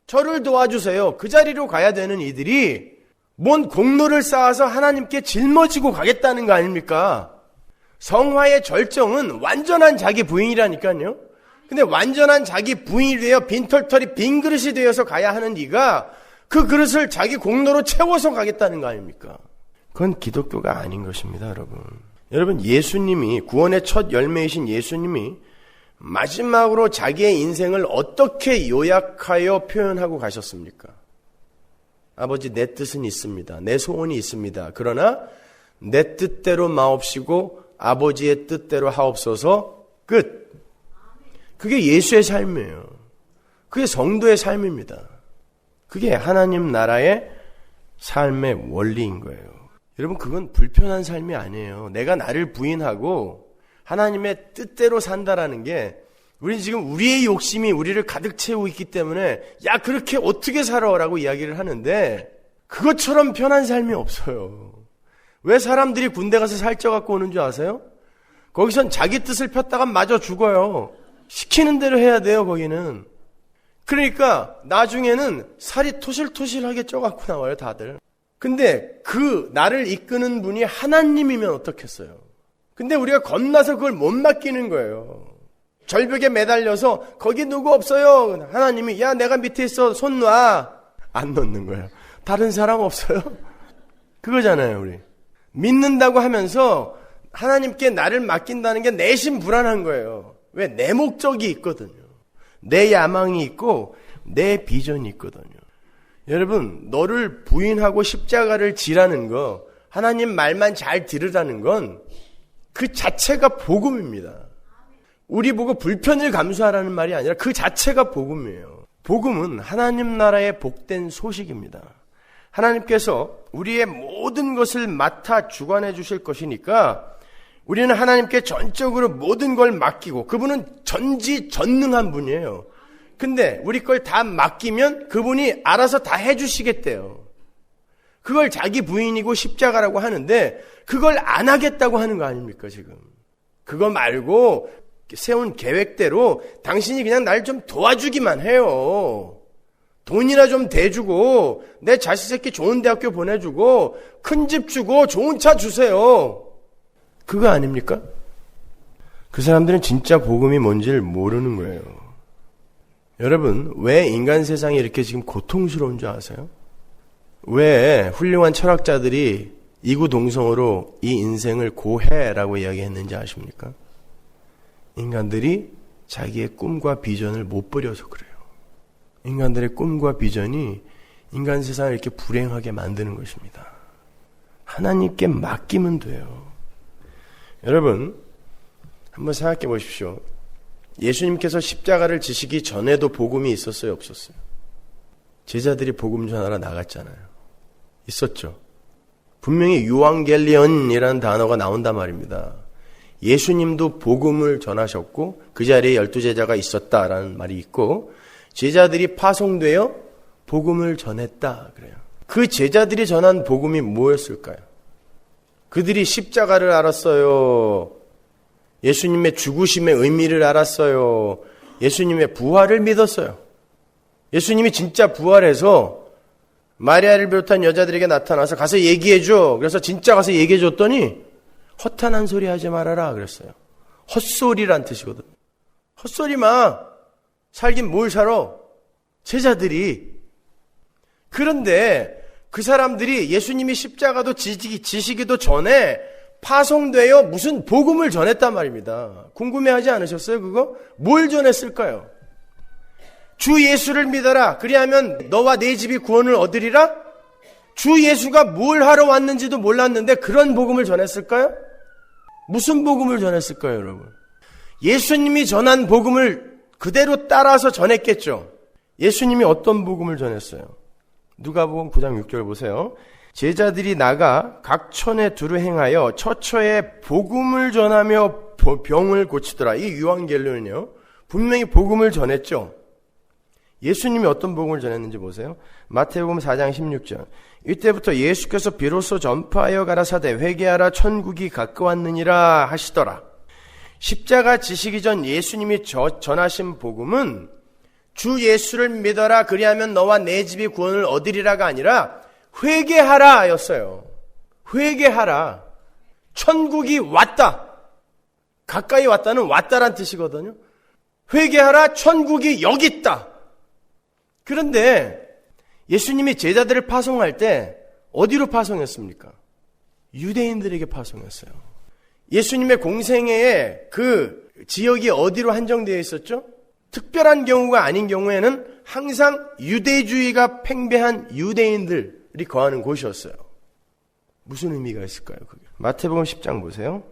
저를 도와주세요. 그 자리로 가야 되는 이들이 뭔 공로를 쌓아서 하나님께 짊어지고 가겠다는 거 아닙니까? 성화의 절정은 완전한 자기 부인이라니까요. 근데 완전한 자기 부인이 되어 빈털털이 빈 그릇이 되어서 가야 하는 네가 그 그릇을 자기 공로로 채워서 가겠다는 거 아닙니까? 그건 기독교가 아닌 것입니다, 여러분. 여러분, 예수님이, 구원의 첫 열매이신 예수님이 마지막으로 자기의 인생을 어떻게 요약하여 표현하고 가셨습니까? 아버지, 내 뜻은 있습니다. 내 소원이 있습니다. 그러나 내 뜻대로 마옵시고 아버지의 뜻대로 하옵소서. 끝. 그게 예수의 삶이에요. 그게 성도의 삶입니다. 그게 하나님 나라의 삶의 원리인 거예요. 여러분, 그건 불편한 삶이 아니에요. 내가 나를 부인하고 하나님의 뜻대로 산다라는 게, 우리는 지금 우리의 욕심이 우리를 가득 채우고 있기 때문에 야, 그렇게 어떻게 살아라고 이야기를 하는데 그것처럼 편한 삶이 없어요. 왜 사람들이 군대 가서 살쪄갖고 오는 줄 아세요? 거기선 자기 뜻을 폈다가 마저 죽어요. 시키는 대로 해야 돼요, 거기는. 그러니까 나중에는 살이 토실토실하게 쪄갖고 나와요, 다들. 근데 그 나를 이끄는 분이 하나님이면 어떻겠어요? 근데 우리가 겁나서 그걸 못 맡기는 거예요. 절벽에 매달려서 거기 누구 없어요? 하나님이 야, 내가 밑에 있어, 손 놔. 안 놓는 거예요. 다른 사람 없어요? 그거잖아요, 우리. 믿는다고 하면서 하나님께 나를 맡긴다는 게 내심 불안한 거예요. 왜? 내 목적이 있거든요. 내 야망이 있고 내 비전이 있거든요. 여러분, 너를 부인하고 십자가를 지라는 거, 하나님 말만 잘 들으라는 건 그 자체가 복음입니다. 우리 보고 불편을 감수하라는 말이 아니라 그 자체가 복음이에요. 복음은 하나님 나라의 복된 소식입니다. 하나님께서 우리의 모든 것을 맡아 주관해 주실 것이니까 우리는 하나님께 전적으로 모든 걸 맡기고, 그분은 전지전능한 분이에요. 근데 우리 걸 다 맡기면 그분이 알아서 다 해주시겠대요. 그걸 자기 부인이고 십자가라고 하는데 그걸 안 하겠다고 하는 거 아닙니까 지금. 그거 말고 세운 계획대로 당신이 그냥 날 좀 도와주기만 해요. 돈이나 좀 대주고 내 자식 새끼 좋은 대학교 보내주고 큰 집 주고 좋은 차 주세요. 그거 아닙니까? 그 사람들은 진짜 복음이 뭔지를 모르는 거예요. 여러분, 왜 인간 세상이 이렇게 지금 고통스러운 줄 아세요? 왜 훌륭한 철학자들이 이구동성으로 이 인생을 고해라고 이야기했는지 아십니까? 인간들이 자기의 꿈과 비전을 못 버려서 그래요. 인간들의 꿈과 비전이 인간 세상을 이렇게 불행하게 만드는 것입니다. 하나님께 맡기면 돼요. 여러분, 한번 생각해 보십시오. 예수님께서 십자가를 지시기 전에도 복음이 있었어요, 없었어요? 제자들이 복음 전하러 나갔잖아요. 있었죠. 분명히 유앙겔리온이라는 단어가 나온단 말입니다. 예수님도 복음을 전하셨고 그 자리에 12제자가 있었다라는 말이 있고 제자들이 파송되어 복음을 전했다 그래요. 그 제자들이 전한 복음이 뭐였을까요? 그들이 십자가를 알았어요. 예수님의 죽으심의 의미를 알았어요. 예수님의 부활을 믿었어요. 예수님이 진짜 부활해서 마리아를 비롯한 여자들에게 나타나서 가서 얘기해줘. 그래서 진짜 가서 얘기해줬더니 허탄한 소리 하지 말아라 그랬어요. 헛소리란 뜻이거든. 헛소리 마. 살긴 뭘 살아. 제자들이. 그런데 그 사람들이 예수님이 십자가도 지시기도 전에 파송되어 무슨 복음을 전했단 말입니다. 궁금해하지 않으셨어요 그거? 뭘 전했을까요? 주 예수를 믿어라. 그리하면 너와 네 집이 구원을 얻으리라. 주 예수가 뭘 하러 왔는지도 몰랐는데 그런 복음을 전했을까요? 무슨 복음을 전했을까요 여러분? 예수님이 전한 복음을 그대로 따라서 전했겠죠. 예수님이 어떤 복음을 전했어요? 누가복음 9장 6절 보세요. 제자들이 나가 각 촌에 두루 행하여 처처에 복음을 전하며 병을 고치더라. 이 유앙겔리온은요 분명히 복음을 전했죠. 예수님이 어떤 복음을 전했는지 보세요. 마태복음 4장 16절. 이때부터 예수께서 비로소 전파하여 가라사대 회개하라 천국이 가까웠느니라 하시더라. 십자가 지시기 전 예수님이 전하신 복음은 주 예수를 믿어라 그리하면 너와 내 집이 구원을 얻으리라가 아니라 회개하라 였어요. 회개하라. 천국이 왔다. 가까이 왔다는 왔다란 뜻이거든요. 회개하라. 천국이 여기 있다. 그런데 예수님이 제자들을 파송할 때 어디로 파송했습니까? 유대인들에게 파송했어요. 예수님의 공생애에 그 지역이 어디로 한정되어 있었죠? 특별한 경우가 아닌 경우에는 항상 유대주의가 팽배한 유대인들이 거하는 곳이었어요. 무슨 의미가 있을까요? 그게? 마태복음 10장 보세요.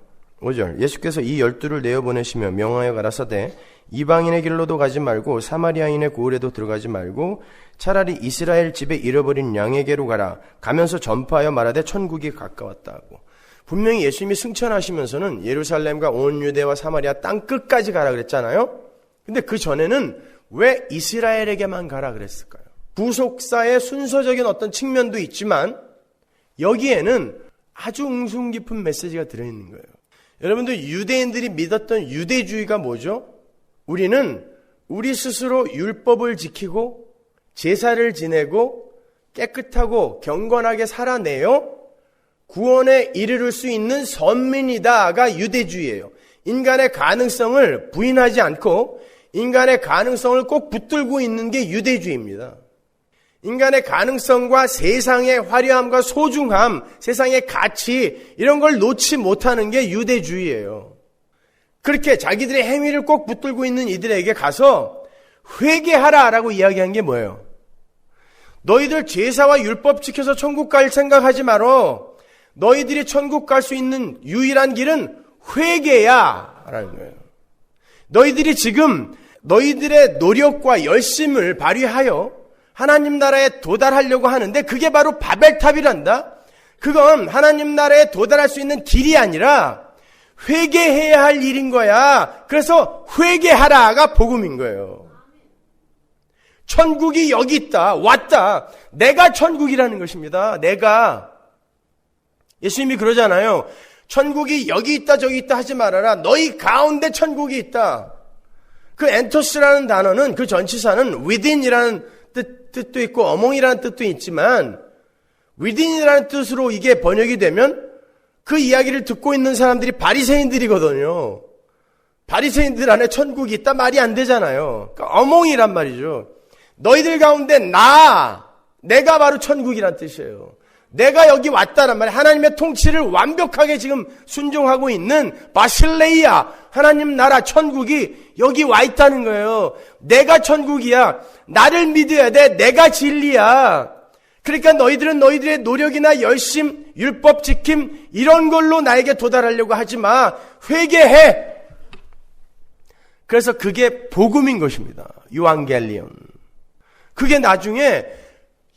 5절. 예수께서 이 12를 내어보내시며 명하여 가라사대 이방인의 길로도 가지 말고 사마리아인의 고을에도 들어가지 말고 차라리 이스라엘 집에 잃어버린 양에게로 가라. 가면서 전파하여 말하되 천국이 가까웠다고. 분명히 예수님이 승천하시면서는 예루살렘과 온 유대와 사마리아 땅 끝까지 가라 그랬잖아요. 근데 그 전에는 왜 이스라엘에게만 가라 그랬을까요? 구속사의 순서적인 어떤 측면도 있지만 여기에는 아주 웅숭 깊은 메시지가 들어있는 거예요. 여러분들 유대인들이 믿었던 유대주의가 뭐죠? 우리는 우리 스스로 율법을 지키고 제사를 지내고 깨끗하고 경건하게 살아내요 구원에 이르를 수 있는 선민이다가 유대주의예요. 인간의 가능성을 부인하지 않고 인간의 가능성을 꼭 붙들고 있는 게 유대주의입니다. 인간의 가능성과 세상의 화려함과 소중함, 세상의 가치 이런 걸 놓지 못하는 게 유대주의예요. 그렇게 자기들의 행위를 꼭 붙들고 있는 이들에게 가서 회개하라라고 이야기한 게 뭐예요? 너희들 제사와 율법 지켜서 천국 갈 생각하지 말어. 너희들이 천국 갈 수 있는 유일한 길은 회개야 라는 거예요. 너희들이 지금 너희들의 노력과 열심을 발휘하여 하나님 나라에 도달하려고 하는데 그게 바로 바벨탑이란다. 그건 하나님 나라에 도달할 수 있는 길이 아니라 회개해야 할 일인 거야. 그래서 회개하라가 복음인 거예요. 천국이 여기 있다. 왔다. 내가 천국이라는 것입니다. 내가. 예수님이 그러잖아요. 천국이 여기 있다 저기 있다 하지 말아라. 너희 가운데 천국이 있다. 그 엔토스라는 단어는 그 전치사는 within이라는 뜻도 있고 among이라는 뜻도 있지만 within이라는 뜻으로 이게 번역이 되면 그 이야기를 듣고 있는 사람들이 바리새인들이거든요. 바리새인들 안에 천국이 있다 말이 안 되잖아요. 그러니까 among이란 말이죠. 너희들 가운데 내가 바로 천국이란 뜻이에요. 내가 여기 왔다란 말이에요. 하나님의 통치를 완벽하게 지금 순종하고 있는 바실레이아, 하나님 나라 천국이 여기 와 있다는 거예요. 내가 천국이야. 나를 믿어야 돼. 내가 진리야. 그러니까 너희들은 너희들의 노력이나 열심, 율법 지킴 이런 걸로 나에게 도달하려고 하지 마. 회개해. 그래서 그게 복음인 것입니다. 유앙겔리온. 그게 나중에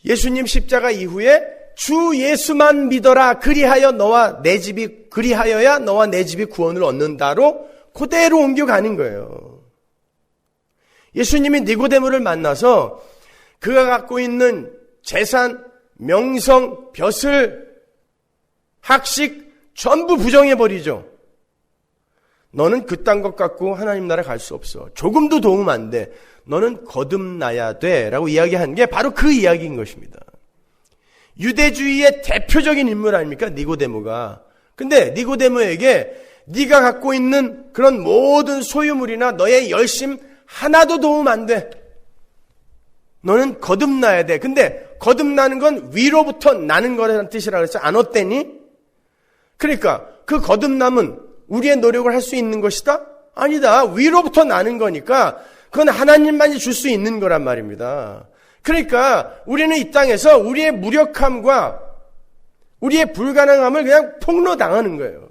예수님 십자가 이후에 주 예수만 믿어라. 그리하여야 너와 내 집이 구원을 얻는다로 그대로 옮겨가는 거예요. 예수님이 니고데모를 만나서 그가 갖고 있는 재산, 명성, 벼슬, 학식 전부 부정해버리죠. 너는 그딴 것 갖고 하나님 나라 갈 수 없어. 조금도 도움 안 돼. 너는 거듭나야 돼. 라고 이야기한 게 바로 그 이야기인 것입니다. 유대주의의 대표적인 인물 아닙니까? 니고데모가. 근데 니고데모에게 네가 갖고 있는 그런 모든 소유물이나 너의 열심 하나도 도움 안 돼. 너는 거듭나야 돼. 근데 거듭나는 건 위로부터 나는 거라는 뜻이라고 해서 안 어때니? 그러니까 그 거듭남은 우리의 노력을 할 수 있는 것이다? 아니다. 위로부터 나는 거니까 그건 하나님만이 줄 수 있는 거란 말입니다. 그러니까 우리는 이 땅에서 우리의 무력함과 우리의 불가능함을 그냥 폭로당하는 거예요.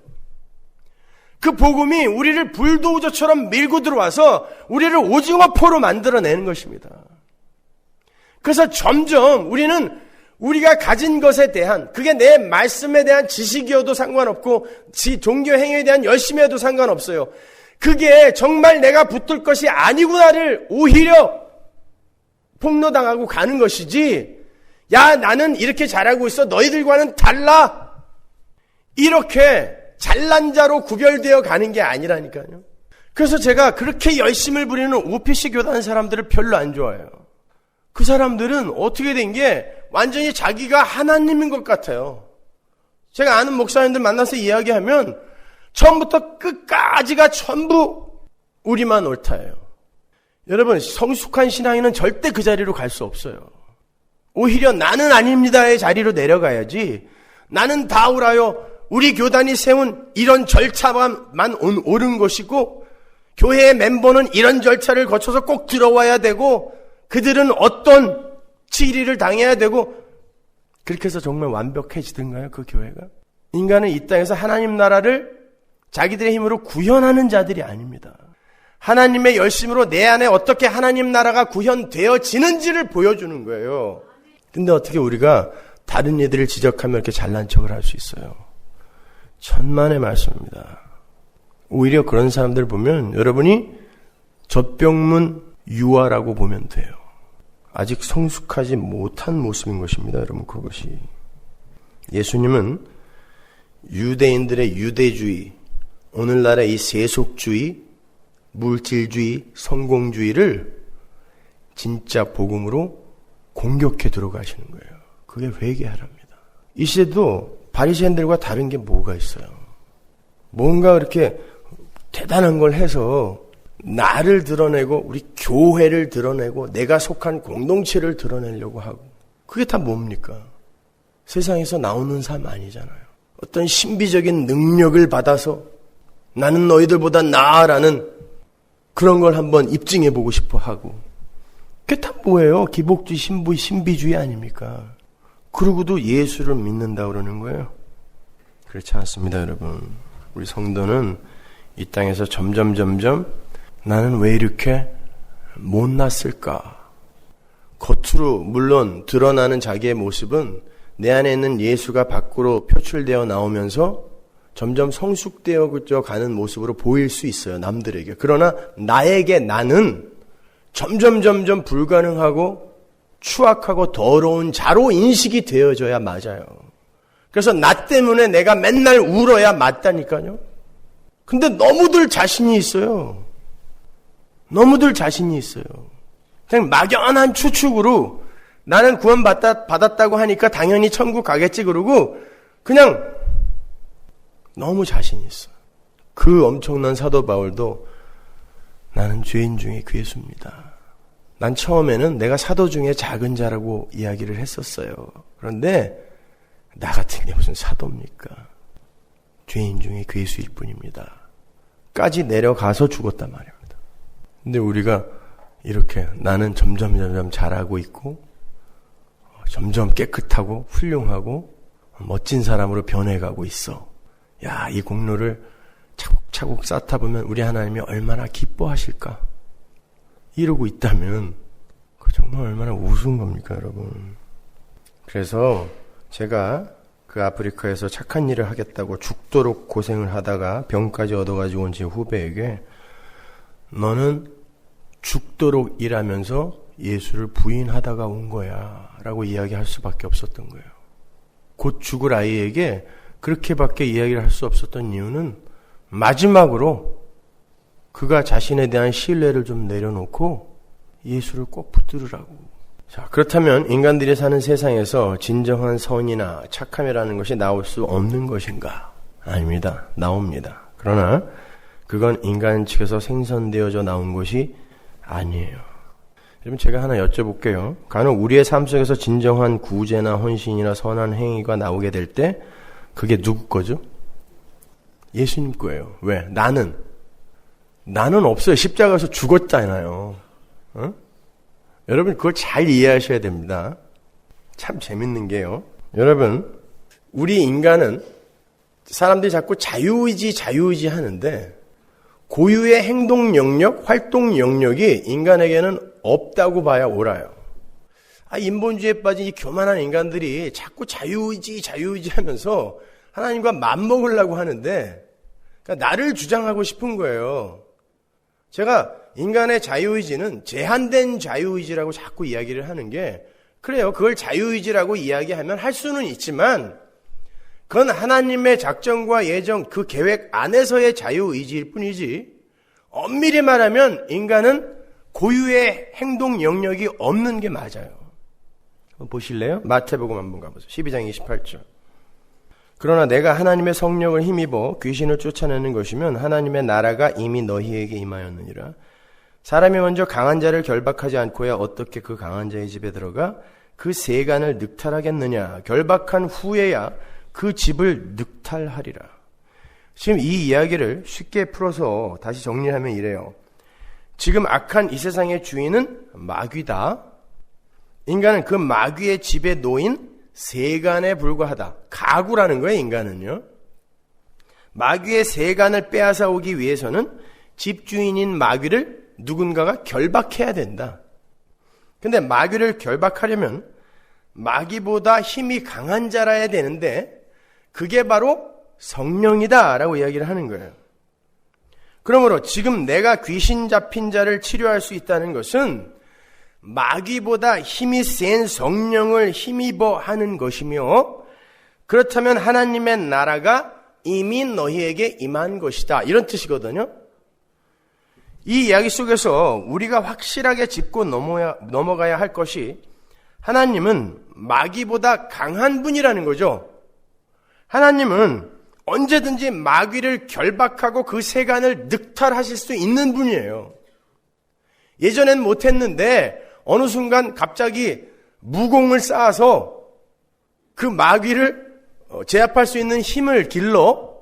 그 복음이 우리를 불도저처럼 밀고 들어와서 우리를 오징어포로 만들어내는 것입니다. 그래서 점점 우리는 우리가 가진 것에 대한, 그게 내 말씀에 대한 지식이어도 상관없고 종교 행위에 대한 열심이어도 상관없어요. 그게 정말 내가 붙들 것이 아니구나를 오히려 폭로당하고 가는 것이지, 야 나는 이렇게 잘하고 있어 너희들과는 달라, 이렇게 잘난 자로 구별되어 가는 게 아니라니까요. 그래서 제가 그렇게 열심을 부리는 OPC 교단 사람들을 별로 안 좋아해요. 그 사람들은 어떻게 된 게 완전히 자기가 하나님인 것 같아요. 제가 아는 목사님들 만나서 이야기하면 처음부터 끝까지가 전부 우리만 옳다예요. 여러분, 성숙한 신앙인은 절대 그 자리로 갈 수 없어요. 오히려 나는 아닙니다의 자리로 내려가야지, 나는 다 옳아요, 우리 교단이 세운 이런 절차만 옳은 것이고 교회의 멤버는 이런 절차를 거쳐서 꼭 들어와야 되고 그들은 어떤 치리를 당해야 되고, 그렇게 해서 정말 완벽해지던가요, 그 교회가? 인간은 이 땅에서 하나님 나라를 자기들의 힘으로 구현하는 자들이 아닙니다. 하나님의 열심으로 내 안에 어떻게 하나님 나라가 구현되어지는지를 보여주는 거예요. 근데 어떻게 우리가 다른 이들을 지적하면 이렇게 잘난 척을 할 수 있어요? 천만의 말씀입니다. 오히려 그런 사람들 보면 여러분이 젖병문 유아라고 보면 돼요. 아직 성숙하지 못한 모습인 것입니다. 여러분, 그것이. 예수님은 유대인들의 유대주의, 오늘날의 이 세속주의, 물질주의, 성공주의를 진짜 복음으로 공격해 들어가시는 거예요. 그게 회개하랍니다. 이 시대도 바리새인들과 다른 게 뭐가 있어요? 뭔가 이렇게 대단한 걸 해서 나를 드러내고 우리 교회를 드러내고 내가 속한 공동체를 드러내려고 하고, 그게 다 뭡니까? 세상에서 나오는 삶 아니잖아요. 어떤 신비적인 능력을 받아서 나는 너희들보다 나아라는 그런 걸 한번 입증해보고 싶어 하고, 그게 다 뭐예요? 기복주의, 신비주의 아닙니까? 그러고도 예수를 믿는다 그러는 거예요. 그렇지 않습니다, 여러분. 우리 성도는 이 땅에서 점점 나는 왜 이렇게 못났을까? 겉으로 물론 드러나는 자기의 모습은 내 안에 있는 예수가 밖으로 표출되어 나오면서 점점 성숙되어 가는 모습으로 보일 수 있어요, 남들에게. 그러나 나에게, 나는 점점 불가능하고 추악하고 더러운 자로 인식이 되어져야 맞아요. 그래서 나 때문에 내가 맨날 울어야 맞다니까요. 근데 너무들 자신이 있어요. 너무들 자신이 있어요. 그냥 막연한 추측으로 나는 구원받았다고 하니까 당연히 천국 가겠지 그러고 그냥 너무 자신이 있어. 그 엄청난 사도 바울도 나는 죄인 중에 괴수입니다. 난 처음에는 내가 사도 중에 작은 자라고 이야기를 했었어요. 그런데 나 같은 게 무슨 사도입니까? 죄인 중에 괴수일 뿐입니다. 까지 내려가서 죽었단 말입니다. 근데 우리가 이렇게 나는 점점 잘하고 있고 점점 깨끗하고 훌륭하고 멋진 사람으로 변해가고 있어. 야, 이 공로를 차곡차곡 쌓다 보면 우리 하나님이 얼마나 기뻐하실까? 이러고 있다면 그 정말 얼마나 우스운 겁니까, 여러분? 그래서 제가 그 아프리카에서 착한 일을 하겠다고 죽도록 고생을 하다가 병까지 얻어가지고 온 제 후배에게 너는 죽도록 일하면서 예수를 부인하다가 온 거야 라고 이야기할 수밖에 없었던 거예요. 곧 죽을 아이에게 그렇게밖에 이야기를 할 수 없었던 이유는 마지막으로 그가 자신에 대한 신뢰를 좀 내려놓고 예수를 꼭 붙들으라고. 자, 그렇다면 인간들이 사는 세상에서 진정한 선이나 착함이라는 것이 나올 수 없는 것인가? 아닙니다. 나옵니다. 그러나 그건 인간 측에서 생성되어져 나온 것이 아니에요. 여러분, 제가 하나 여쭤볼게요. 간혹 우리의 삶 속에서 진정한 구제나 헌신이나 선한 행위가 나오게 될 때 그게 누구 거죠? 예수님 거예요. 왜? 나는 없어요. 십자가에서 죽었잖아요. 어? 여러분 그걸 잘 이해하셔야 됩니다. 참 재밌는 게요. 여러분, 우리 인간은 사람들이 자꾸 자유의지 하는데 고유의 행동 영역, 활동 영역이 인간에게는 없다고 봐야 옳아요. 인본주의에 빠진 이 교만한 인간들이 자꾸 자유의지 하면서 하나님과 맞먹으려고 하는데 그러니까 나를 주장하고 싶은 거예요. 제가 인간의 자유의지는 제한된 자유의지라고 자꾸 이야기를 하는 게 그래요. 그걸 자유의지라고 이야기하면 할 수는 있지만 그건 하나님의 작정과 예정 그 계획 안에서의 자유의지일 뿐이지 엄밀히 말하면 인간은 고유의 행동 영역이 없는 게 맞아요. 한번 보실래요? 마태복음 한번 가보세요. 12장 28절. 그러나 내가 하나님의 성령을 힘입어 귀신을 쫓아내는 것이면 하나님의 나라가 이미 너희에게 임하였느니라. 사람이 먼저 강한 자를 결박하지 않고야 어떻게 그 강한 자의 집에 들어가 그 세간을 늑탈하겠느냐. 결박한 후에야 그 집을 늑탈하리라. 지금 이 이야기를 쉽게 풀어서 다시 정리하면 이래요. 지금 악한 이 세상의 주인은 마귀다. 인간은 그 마귀의 집에 놓인 세간에 불과하다. 가구라는 거예요, 인간은요. 마귀의 세간을 빼앗아 오기 위해서는 집주인인 마귀를 누군가가 결박해야 된다. 근데 마귀를 결박하려면 마귀보다 힘이 강한 자라야 되는데 그게 바로 성령이다 라고 이야기를 하는 거예요. 그러므로 지금 내가 귀신 잡힌 자를 치료할 수 있다는 것은 마귀보다 힘이 센 성령을 힘입어 하는 것이며 그렇다면 하나님의 나라가 이미 너희에게 임한 것이다. 이런 뜻이거든요. 이 이야기 속에서 우리가 확실하게 짚고 넘어가야 할 것이 하나님은 마귀보다 강한 분이라는 거죠. 하나님은 언제든지 마귀를 결박하고 그 세간을 늑탈하실 수 있는 분이에요. 예전엔 못했는데 어느 순간 갑자기 무공을 쌓아서 그 마귀를 제압할 수 있는 힘을 길러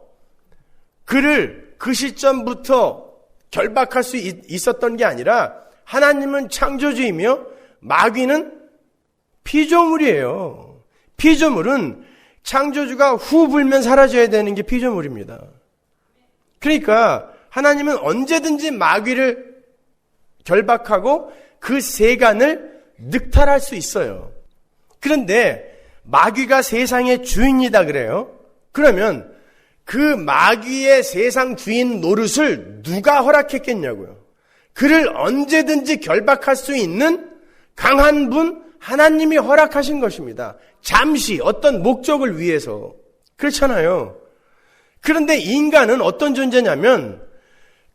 그를 그 시점부터 결박할 수 있었던 게 아니라 하나님은 창조주이며 마귀는 피조물이에요. 피조물은 창조주가 후 불면 사라져야 되는 게 피조물입니다. 그러니까 하나님은 언제든지 마귀를 결박하고 그 세간을 늑탈할 수 있어요. 그런데 마귀가 세상의 주인이다 그래요. 그러면 그 마귀의 세상 주인 노릇을 누가 허락했겠냐고요. 그를 언제든지 결박할 수 있는 강한 분 하나님이 허락하신 것입니다. 잠시 어떤 목적을 위해서. 그렇잖아요. 그런데 인간은 어떤 존재냐면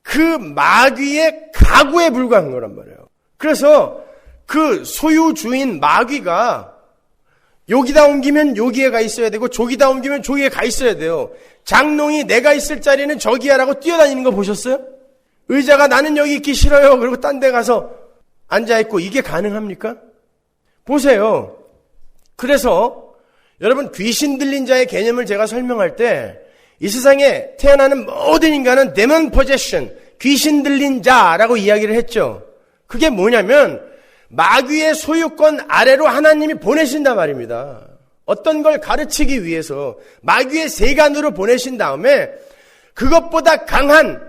그 마귀의 가구에 불과한 거란 말이에요. 그래서 그 소유주인 마귀가 여기다 옮기면 여기에 가 있어야 되고 저기다 옮기면 저기에 가 있어야 돼요. 장롱이 내가 있을 자리는 저기야라고 뛰어다니는 거 보셨어요? 의자가 나는 여기 있기 싫어요. 그리고 딴 데 가서 앉아있고 이게 가능합니까? 보세요. 그래서 여러분 귀신 들린 자의 개념을 제가 설명할 때 이 세상에 태어나는 모든 인간은 데몬 포제션, 귀신 들린 자라고 이야기를 했죠. 그게 뭐냐면 마귀의 소유권 아래로 하나님이 보내신단 말입니다. 어떤 걸 가르치기 위해서 마귀의 세간으로 보내신 다음에 그것보다 강한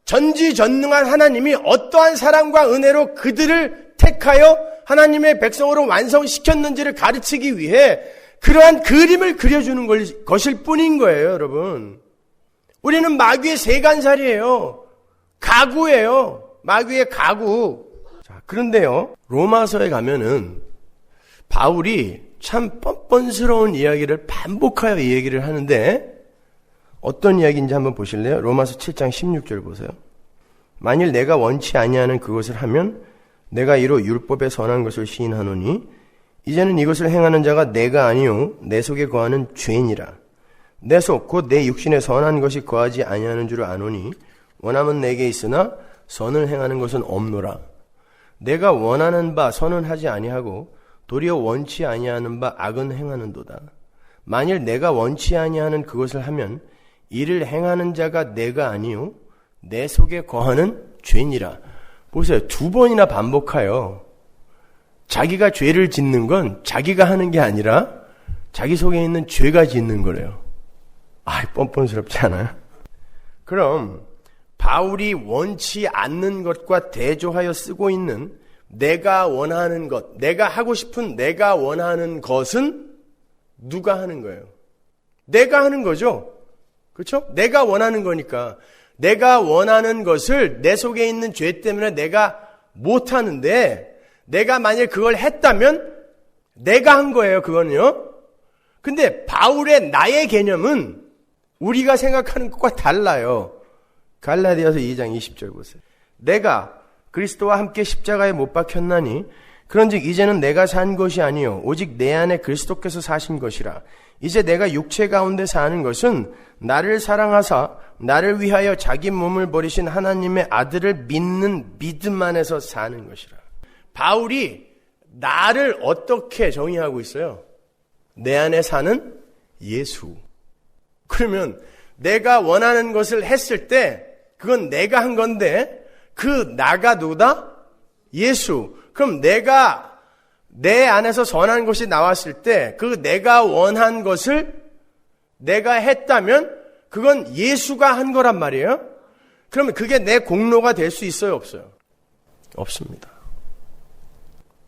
전지전능한 하나님이 어떠한 사랑과 은혜로 그들을 택하여 하나님의 백성으로 완성시켰는지를 가르치기 위해 그러한 그림을 그려주는 것일 뿐인 거예요, 여러분. 우리는 마귀의 세간살이에요. 가구예요. 마귀의 가구. 자, 그런데요, 로마서에 가면은 바울이 참 뻔뻔스러운 이야기를 반복하여 이 얘기를 하는데 어떤 이야기인지 한번 보실래요? 로마서 7장 16절 보세요. 만일 내가 원치 아니하는 그것을 하면 내가 이로 율법에 선한 것을 시인하노니 이제는 이것을 행하는 자가 내가 아니요 내 속에 거하는 죄니라. 내 속 곧 내 육신에 선한 것이 거하지 아니하는 줄 아노니 원함은 내게 있으나 선을 행하는 것은 없노라. 내가 원하는 바 선은 하지 아니하고 도리어 원치 아니하는 바 악은 행하는도다. 만일 내가 원치 아니하는 그것을 하면 이를 행하는 자가 내가 아니요 내 속에 거하는 죄니라. 보세요. 2번이나 반복하여 자기가 죄를 짓는 건 자기가 하는 게 아니라 자기 속에 있는 죄가 짓는 거래요. 뻔뻔스럽지 않아요? 그럼 바울이 원치 않는 것과 대조하여 쓰고 있는 내가 원하는 것, 내가 하고 싶은 내가 원하는 것은 누가 하는 거예요? 내가 하는 거죠. 그렇죠? 내가 원하는 거니까 내가 원하는 것을 내 속에 있는 죄 때문에 내가 못 하는데 내가 만일 그걸 했다면 내가 한 거예요. 그거는요. 근데 바울의 나의 개념은 우리가 생각하는 것과 달라요. 갈라디아서 2장 20절 보세요. 내가 그리스도와 함께 십자가에 못 박혔나니 그런즉 이제는 내가 산 것이 아니요 오직 내 안에 그리스도께서 사신 것이라. 이제 내가 육체 가운데 사는 것은 나를 사랑하사 나를 위하여 자기 몸을 버리신 하나님의 아들을 믿는 믿음 안에서 사는 것이라. 바울이 나를 어떻게 정의하고 있어요? 내 안에 사는 예수. 그러면 내가 원하는 것을 했을 때 그건 내가 한 건데 그 나가 누구다? 예수. 그럼 내가 내 안에서 선한 것이 나왔을 때 그 내가 원한 것을 내가 했다면 그건 예수가 한 거란 말이에요. 그러면 그게 내 공로가 될 수 있어요? 없어요? 없습니다.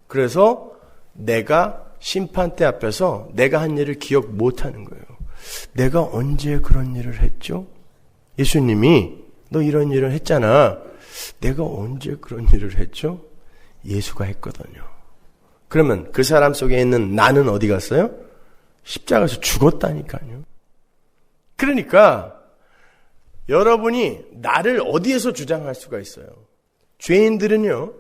그래서 내가 심판대 앞에서 내가 한 일을 기억 못하는 거예요. 내가 언제 그런 일을 했죠? 예수님이 너 이런 일을 했잖아. 내가 언제 그런 일을 했죠? 예수가 했거든요. 그러면 그 사람 속에 있는 나는 어디 갔어요? 십자가에서 죽었다니까요. 그러니까 여러분이 나를 어디에서 주장할 수가 있어요? 죄인들은요,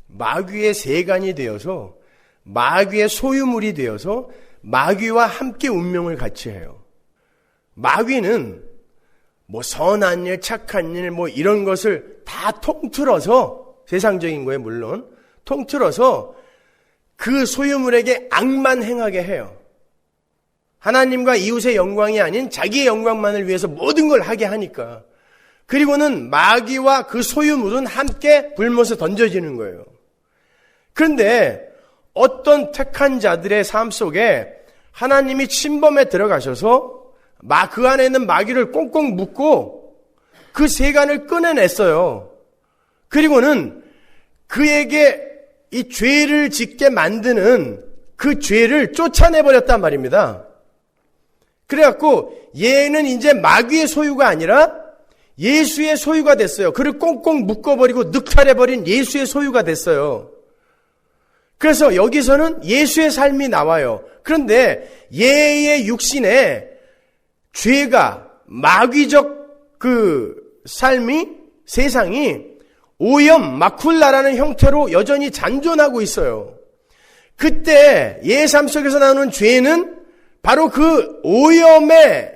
마귀의 세간이 되어서 마귀의 소유물이 되어서 마귀와 함께 운명을 같이 해요. 마귀는 선한 일, 착한 일, 이런 것을 다 통틀어서, 세상적인 거에 물론, 통틀어서 그 소유물에게 악만 행하게 해요. 하나님과 이웃의 영광이 아닌 자기의 영광만을 위해서 모든 걸 하게 하니까. 그리고는 마귀와 그 소유물은 함께 불못에 던져지는 거예요. 그런데 어떤 택한 자들의 삶 속에 하나님이 침범에 들어가셔서 그 안에 있는 마귀를 꽁꽁 묶고 그 세간을 꺼내냈어요. 그리고는 그에게 이 죄를 짓게 만드는 그 죄를 쫓아내버렸단 말입니다. 그래갖고 얘는 이제 마귀의 소유가 아니라 예수의 소유가 됐어요. 그를 꽁꽁 묶어버리고 늑탈해버린 예수의 소유가 됐어요. 그래서 여기서는 예수의 삶이 나와요. 그런데 얘의 육신에 죄가, 마귀적 그 삶이, 세상이 오염, 마쿨라라는 형태로 여전히 잔존하고 있어요. 그때 얘의 삶 속에서 나오는 죄는 바로 그 오염의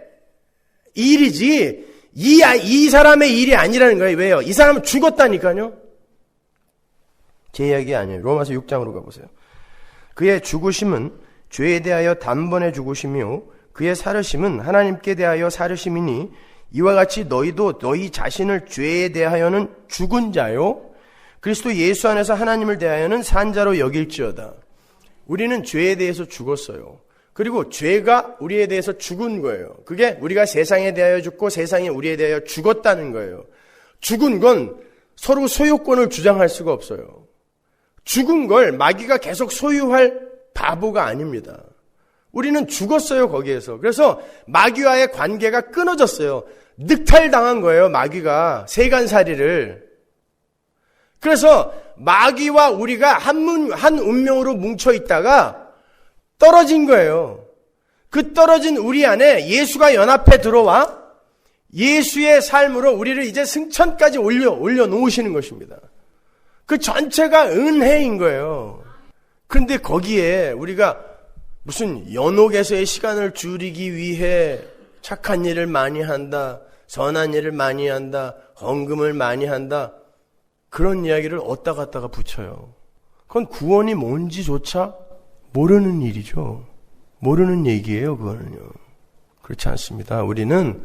일이지 이 사람의 일이 아니라는 거예요. 왜요? 이 사람은 죽었다니까요. 제 이야기 아니에요. 로마서 6장으로 가보세요. 그의 죽으심은 죄에 대하여 단번에 죽으심이요 그의 살으심은 하나님께 대하여 살으심이니 이와 같이 너희도 너희 자신을 죄에 대하여는 죽은 자요 그리스도 예수 안에서 하나님을 대하여는 산 자로 여길지어다. 우리는 죄에 대해서 죽었어요. 그리고 죄가 우리에 대해서 죽은 거예요. 그게 우리가 세상에 대하여 죽고 세상이 우리에 대하여 죽었다는 거예요. 죽은 건 서로 소유권을 주장할 수가 없어요. 죽은 걸 마귀가 계속 소유할 바보가 아닙니다. 우리는 죽었어요, 거기에서. 그래서 마귀와의 관계가 끊어졌어요. 늑탈당한 거예요, 마귀가. 세간살이를. 그래서 마귀와 우리가 한 운명으로 뭉쳐 있다가 떨어진 거예요. 그 떨어진 우리 안에 예수가 연합해 들어와 예수의 삶으로 우리를 이제 승천까지 올려놓으시는 것입니다. 그 전체가 은혜인 거예요. 그런데 거기에 우리가 무슨 연옥에서의 시간을 줄이기 위해 착한 일을 많이 한다, 선한 일을 많이 한다, 헌금을 많이 한다, 그런 이야기를 어디다 갖다가 붙여요. 그건 구원이 뭔지조차 모르는 일이죠. 모르는 얘기예요, 그거는요. 그렇지 않습니다. 우리는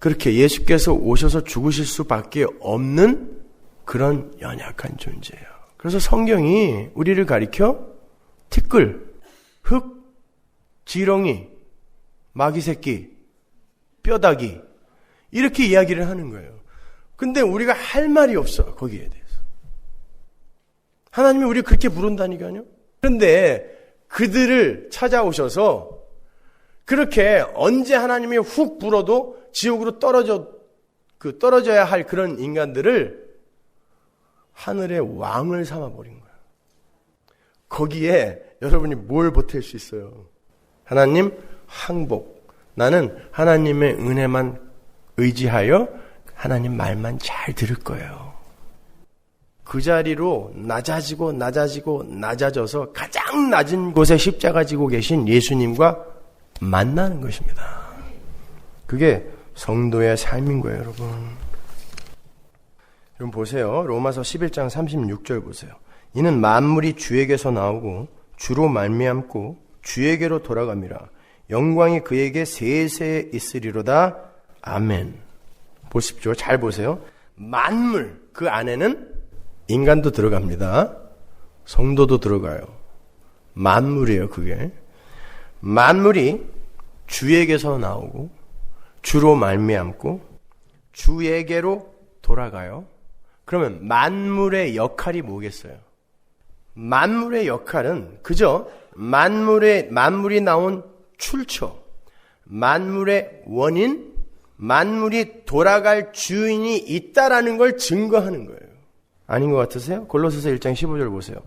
그렇게 예수께서 오셔서 죽으실 수밖에 없는 그런 연약한 존재예요. 그래서 성경이 우리를 가리켜 티끌, 흙, 지렁이, 마귀새끼, 뼈다귀 이렇게 이야기를 하는 거예요. 근데 우리가 할 말이 없어, 거기에 대해서. 하나님이 우리를 그렇게 부른다니까요. 그런데 그들을 찾아오셔서 그렇게 언제 하나님이 훅 불어도 지옥으로 떨어져야 할 그런 인간들을 하늘의 왕을 삼아버린 거예요. 거기에 여러분이 뭘 보탤 수 있어요? 하나님 항복. 나는 하나님의 은혜만 의지하여 하나님 말만 잘 들을 거예요. 그 자리로 낮아져서 가장 낮은 곳에 십자가 지고 계신 예수님과 만나는 것입니다. 그게 성도의 삶인 거예요, 여러분. 여러분 보세요. 로마서 11장 36절 보세요. 이는 만물이 주에게서 나오고 주로 말미암고 주에게로 돌아갑니다. 영광이 그에게 세세 있으리로다. 아멘. 보십시오. 잘 보세요. 만물, 그 안에는 인간도 들어갑니다. 성도도 들어가요. 만물이에요, 그게. 만물이 주에게서 나오고 주로 말미암고 주에게로 돌아가요. 그러면 만물의 역할이 뭐겠어요? 만물의 역할은 그저 만물이 나온 출처, 만물의 원인, 만물이 돌아갈 주인이 있다라는 걸 증거하는 거예요. 아닌 것 같으세요? 골로새서 1장 15절 보세요.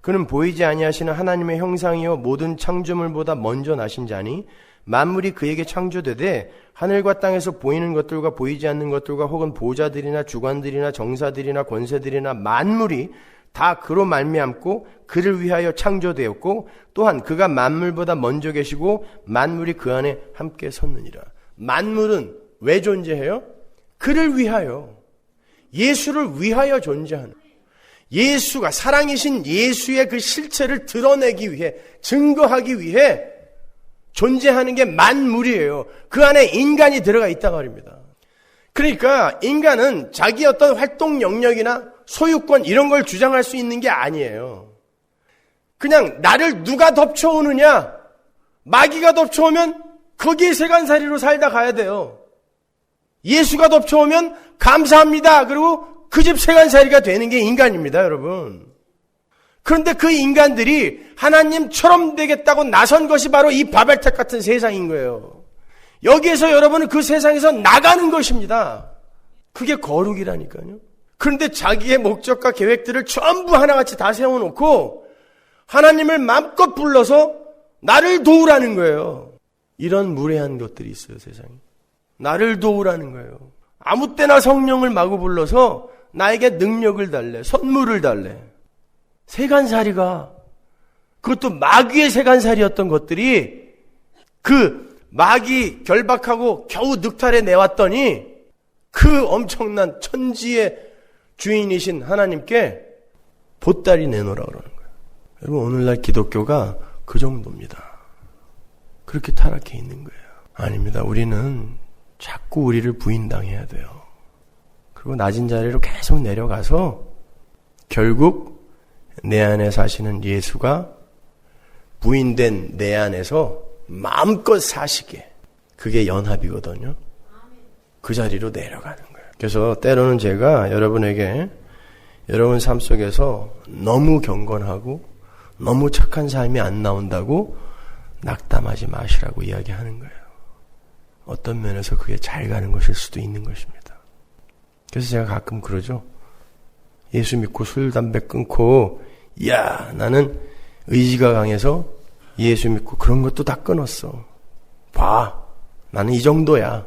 그는 보이지 아니하시는 하나님의 형상이요 모든 창조물보다 먼저 나신 자니 만물이 그에게 창조되되 하늘과 땅에서 보이는 것들과 보이지 않는 것들과 혹은 보좌들이나 주관들이나 정사들이나 권세들이나 만물이 다 그로 말미암고 그를 위하여 창조되었고 또한 그가 만물보다 먼저 계시고 만물이 그 안에 함께 섰느니라. 만물은 왜 존재해요? 그를 위하여, 예수를 위하여 존재하는, 예수가 사랑이신 예수의 그 실체를 드러내기 위해, 증거하기 위해 존재하는 게 만물이에요. 그 안에 인간이 들어가 있단 말입니다. 그러니까 인간은 자기 어떤 활동 영역이나 소유권 이런 걸 주장할 수 있는 게 아니에요. 그냥 나를 누가 덮쳐오느냐, 마귀가 덮쳐오면 거기에 세간살이로 살다 가야 돼요. 예수가 덮쳐오면 감사합니다. 그리고 그 집 세간살이가 되는 게 인간입니다, 여러분. 그런데 그 인간들이 하나님처럼 되겠다고 나선 것이 바로 이 바벨탑 같은 세상인 거예요. 여기에서 여러분은 그 세상에서 나가는 것입니다. 그게 거룩이라니까요. 그런데 자기의 목적과 계획들을 전부 하나같이 다 세워놓고 하나님을 마음껏 불러서 나를 도우라는 거예요. 이런 무례한 것들이 있어요, 세상에. 나를 도우라는 거예요. 아무 때나 성령을 마구 불러서 나에게 능력을 달래, 선물을 달래. 세간살이가, 그것도 마귀의 세간살이였던 것들이 그 마귀 결박하고 겨우 늑탈해 내왔더니 그 엄청난 천지의 주인이신 하나님께 보따리 내놓으라 그러는 거예요. 여러분, 오늘날 기독교가 그 정도입니다. 그렇게 타락해 있는 거예요. 아닙니다. 우리는 자꾸 우리를 부인당해야 돼요. 그리고 낮은 자리로 계속 내려가서 결국 내 안에 사시는 예수가 부인된 내 안에서 마음껏 사시게, 그게 연합이거든요. 그 자리로 내려가는 거예요. 그래서 때로는 제가 여러분에게 여러분 삶 속에서 너무 경건하고 너무 착한 삶이 안 나온다고 낙담하지 마시라고 이야기하는 거예요. 어떤 면에서 그게 잘 가는 것일 수도 있는 것입니다. 그래서 제가 가끔 그러죠. 예수 믿고 술, 담배 끊고, 야, 나는 의지가 강해서 예수 믿고 그런 것도 다 끊었어. 봐, 나는 이 정도야.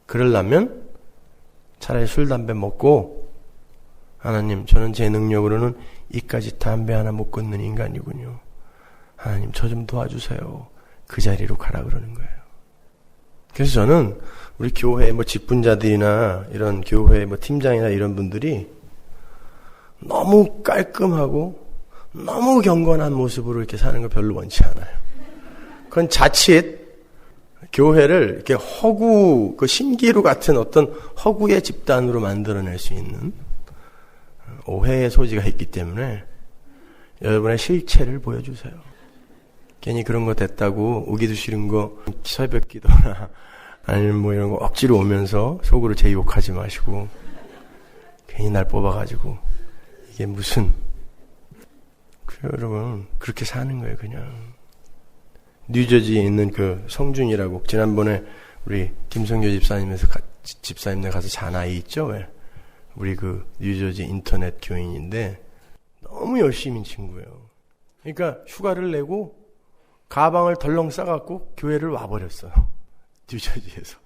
그러려면 차라리 술, 담배 먹고, 하나님, 저는 제 능력으로는 이까지 담배 하나 못 끊는 인간이군요. 하나님, 저 좀 도와주세요. 그 자리로 가라 그러는 거예요. 그래서 저는 우리 교회 직분자들이나 이런 교회 팀장이나 이런 분들이 너무 깔끔하고 너무 경건한 모습으로 이렇게 사는 걸 별로 원치 않아요. 그건 자칫 교회를 이렇게 허구, 그 신기루 같은 어떤 허구의 집단으로 만들어낼 수 있는 오해의 소지가 있기 때문에 여러분의 실체를 보여주세요. 괜히 그런 거 됐다고 우기도 싫은 거 새벽 기도나 아니면 이런 거 억지로 오면서 속으로 제 욕하지 마시고 괜히 날 뽑아가지고 이게 무슨, 여러분 그렇게 사는 거예요. 그냥 뉴저지에 있는 그 성준이라고, 지난번에 우리 김성교 집사님네 가서 잔 아이 있죠. 왜? 우리 그 뉴저지 인터넷 교인인데 너무 열심인 친구예요. 그러니까 휴가를 내고 가방을 덜렁 싸갖고 교회를 와버렸어요. 뉴저지에서.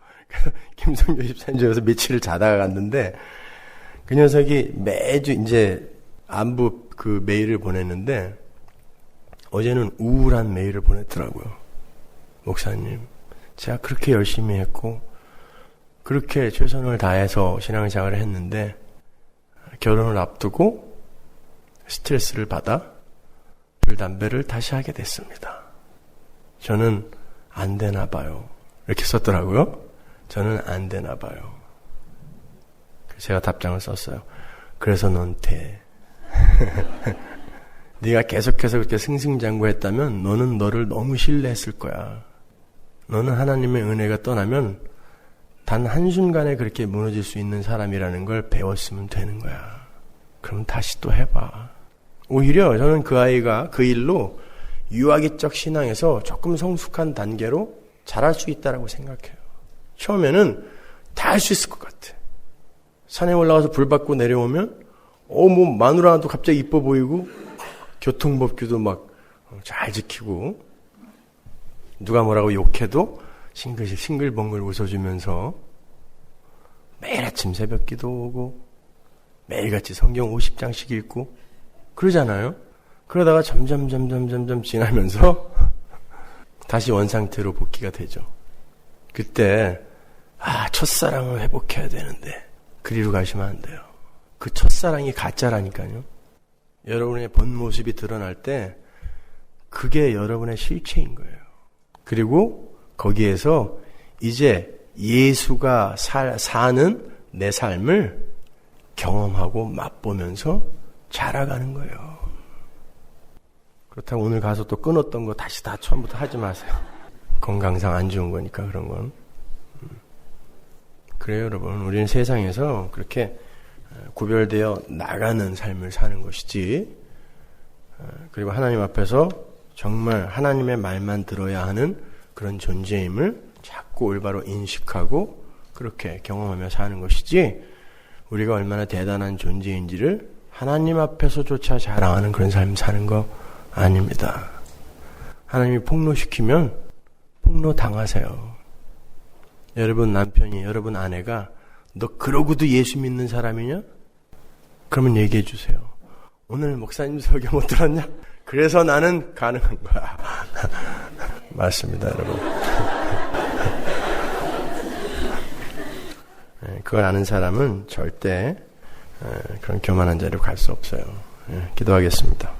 김성교 집사님 집에서 며칠을 자다가 갔는데 그 녀석이 매주 이제 안부 그 메일을 보냈는데 어제는 우울한 메일을 보냈더라고요. 목사님, 제가 그렇게 열심히 했고 그렇게 최선을 다해서 신앙생활을 했는데 결혼을 앞두고 스트레스를 받아 술, 담배를 다시 하게 됐습니다. 저는 안 되나 봐요. 이렇게 썼더라고요. 저는 안 되나 봐요. 제가 답장을 썼어요. 그래서 넌 돼. 네가 계속해서 그렇게 승승장구했다면 너는 너를 너무 신뢰했을 거야. 너는 하나님의 은혜가 떠나면 단 한순간에 그렇게 무너질 수 있는 사람이라는 걸 배웠으면 되는 거야. 그럼 다시 또 해봐. 오히려 저는 그 아이가 그 일로 유아기적 신앙에서 조금 성숙한 단계로 자랄 수 있다라고 생각해요. 처음에는 다 할 수 있을 것 같아. 산에 올라가서 불 받고 내려오면 마누라도 갑자기 이뻐 보이고 교통법규도 막 잘 지키고 누가 뭐라고 욕해도 싱글벙글 웃어주면서 매일 아침 새벽 기도 오고 매일같이 성경 50장씩 읽고 그러잖아요. 그러다가 점점 지나면서 다시 원상태로 복귀가 되죠. 그때 첫사랑을 회복해야 되는데 그리로 가시면 안 돼요. 그 첫사랑이 가짜라니까요. 여러분의 본 모습이 드러날 때 그게 여러분의 실체인 거예요. 그리고 거기에서 이제 예수가 사는 내 삶을 경험하고 맛보면서 자라가는 거예요. 그렇다고 오늘 가서 또 끊었던 거 다시 다 처음부터 하지 마세요. 건강상 안 좋은 거니까 그런 건. 그래요, 여러분. 우리는 세상에서 그렇게 구별되어 나가는 삶을 사는 것이지, 그리고 하나님 앞에서 정말 하나님의 말만 들어야 하는 그런 존재임을 자꾸 올바로 인식하고 그렇게 경험하며 사는 것이지, 우리가 얼마나 대단한 존재인지를 하나님 앞에서조차 자랑하는 그런 삶 사는 거 아닙니다. 하나님이 폭로시키면 폭로 당하세요. 여러분 남편이, 여러분 아내가 너 그러고도 예수 믿는 사람이냐? 그러면 얘기해 주세요. 오늘 목사님 설교 못 들었냐? 그래서 나는 가능한 거야. 맞습니다, 여러분. 그걸 아는 사람은 절대 그런 교만한 자리로 갈 수 없어요. 기도하겠습니다.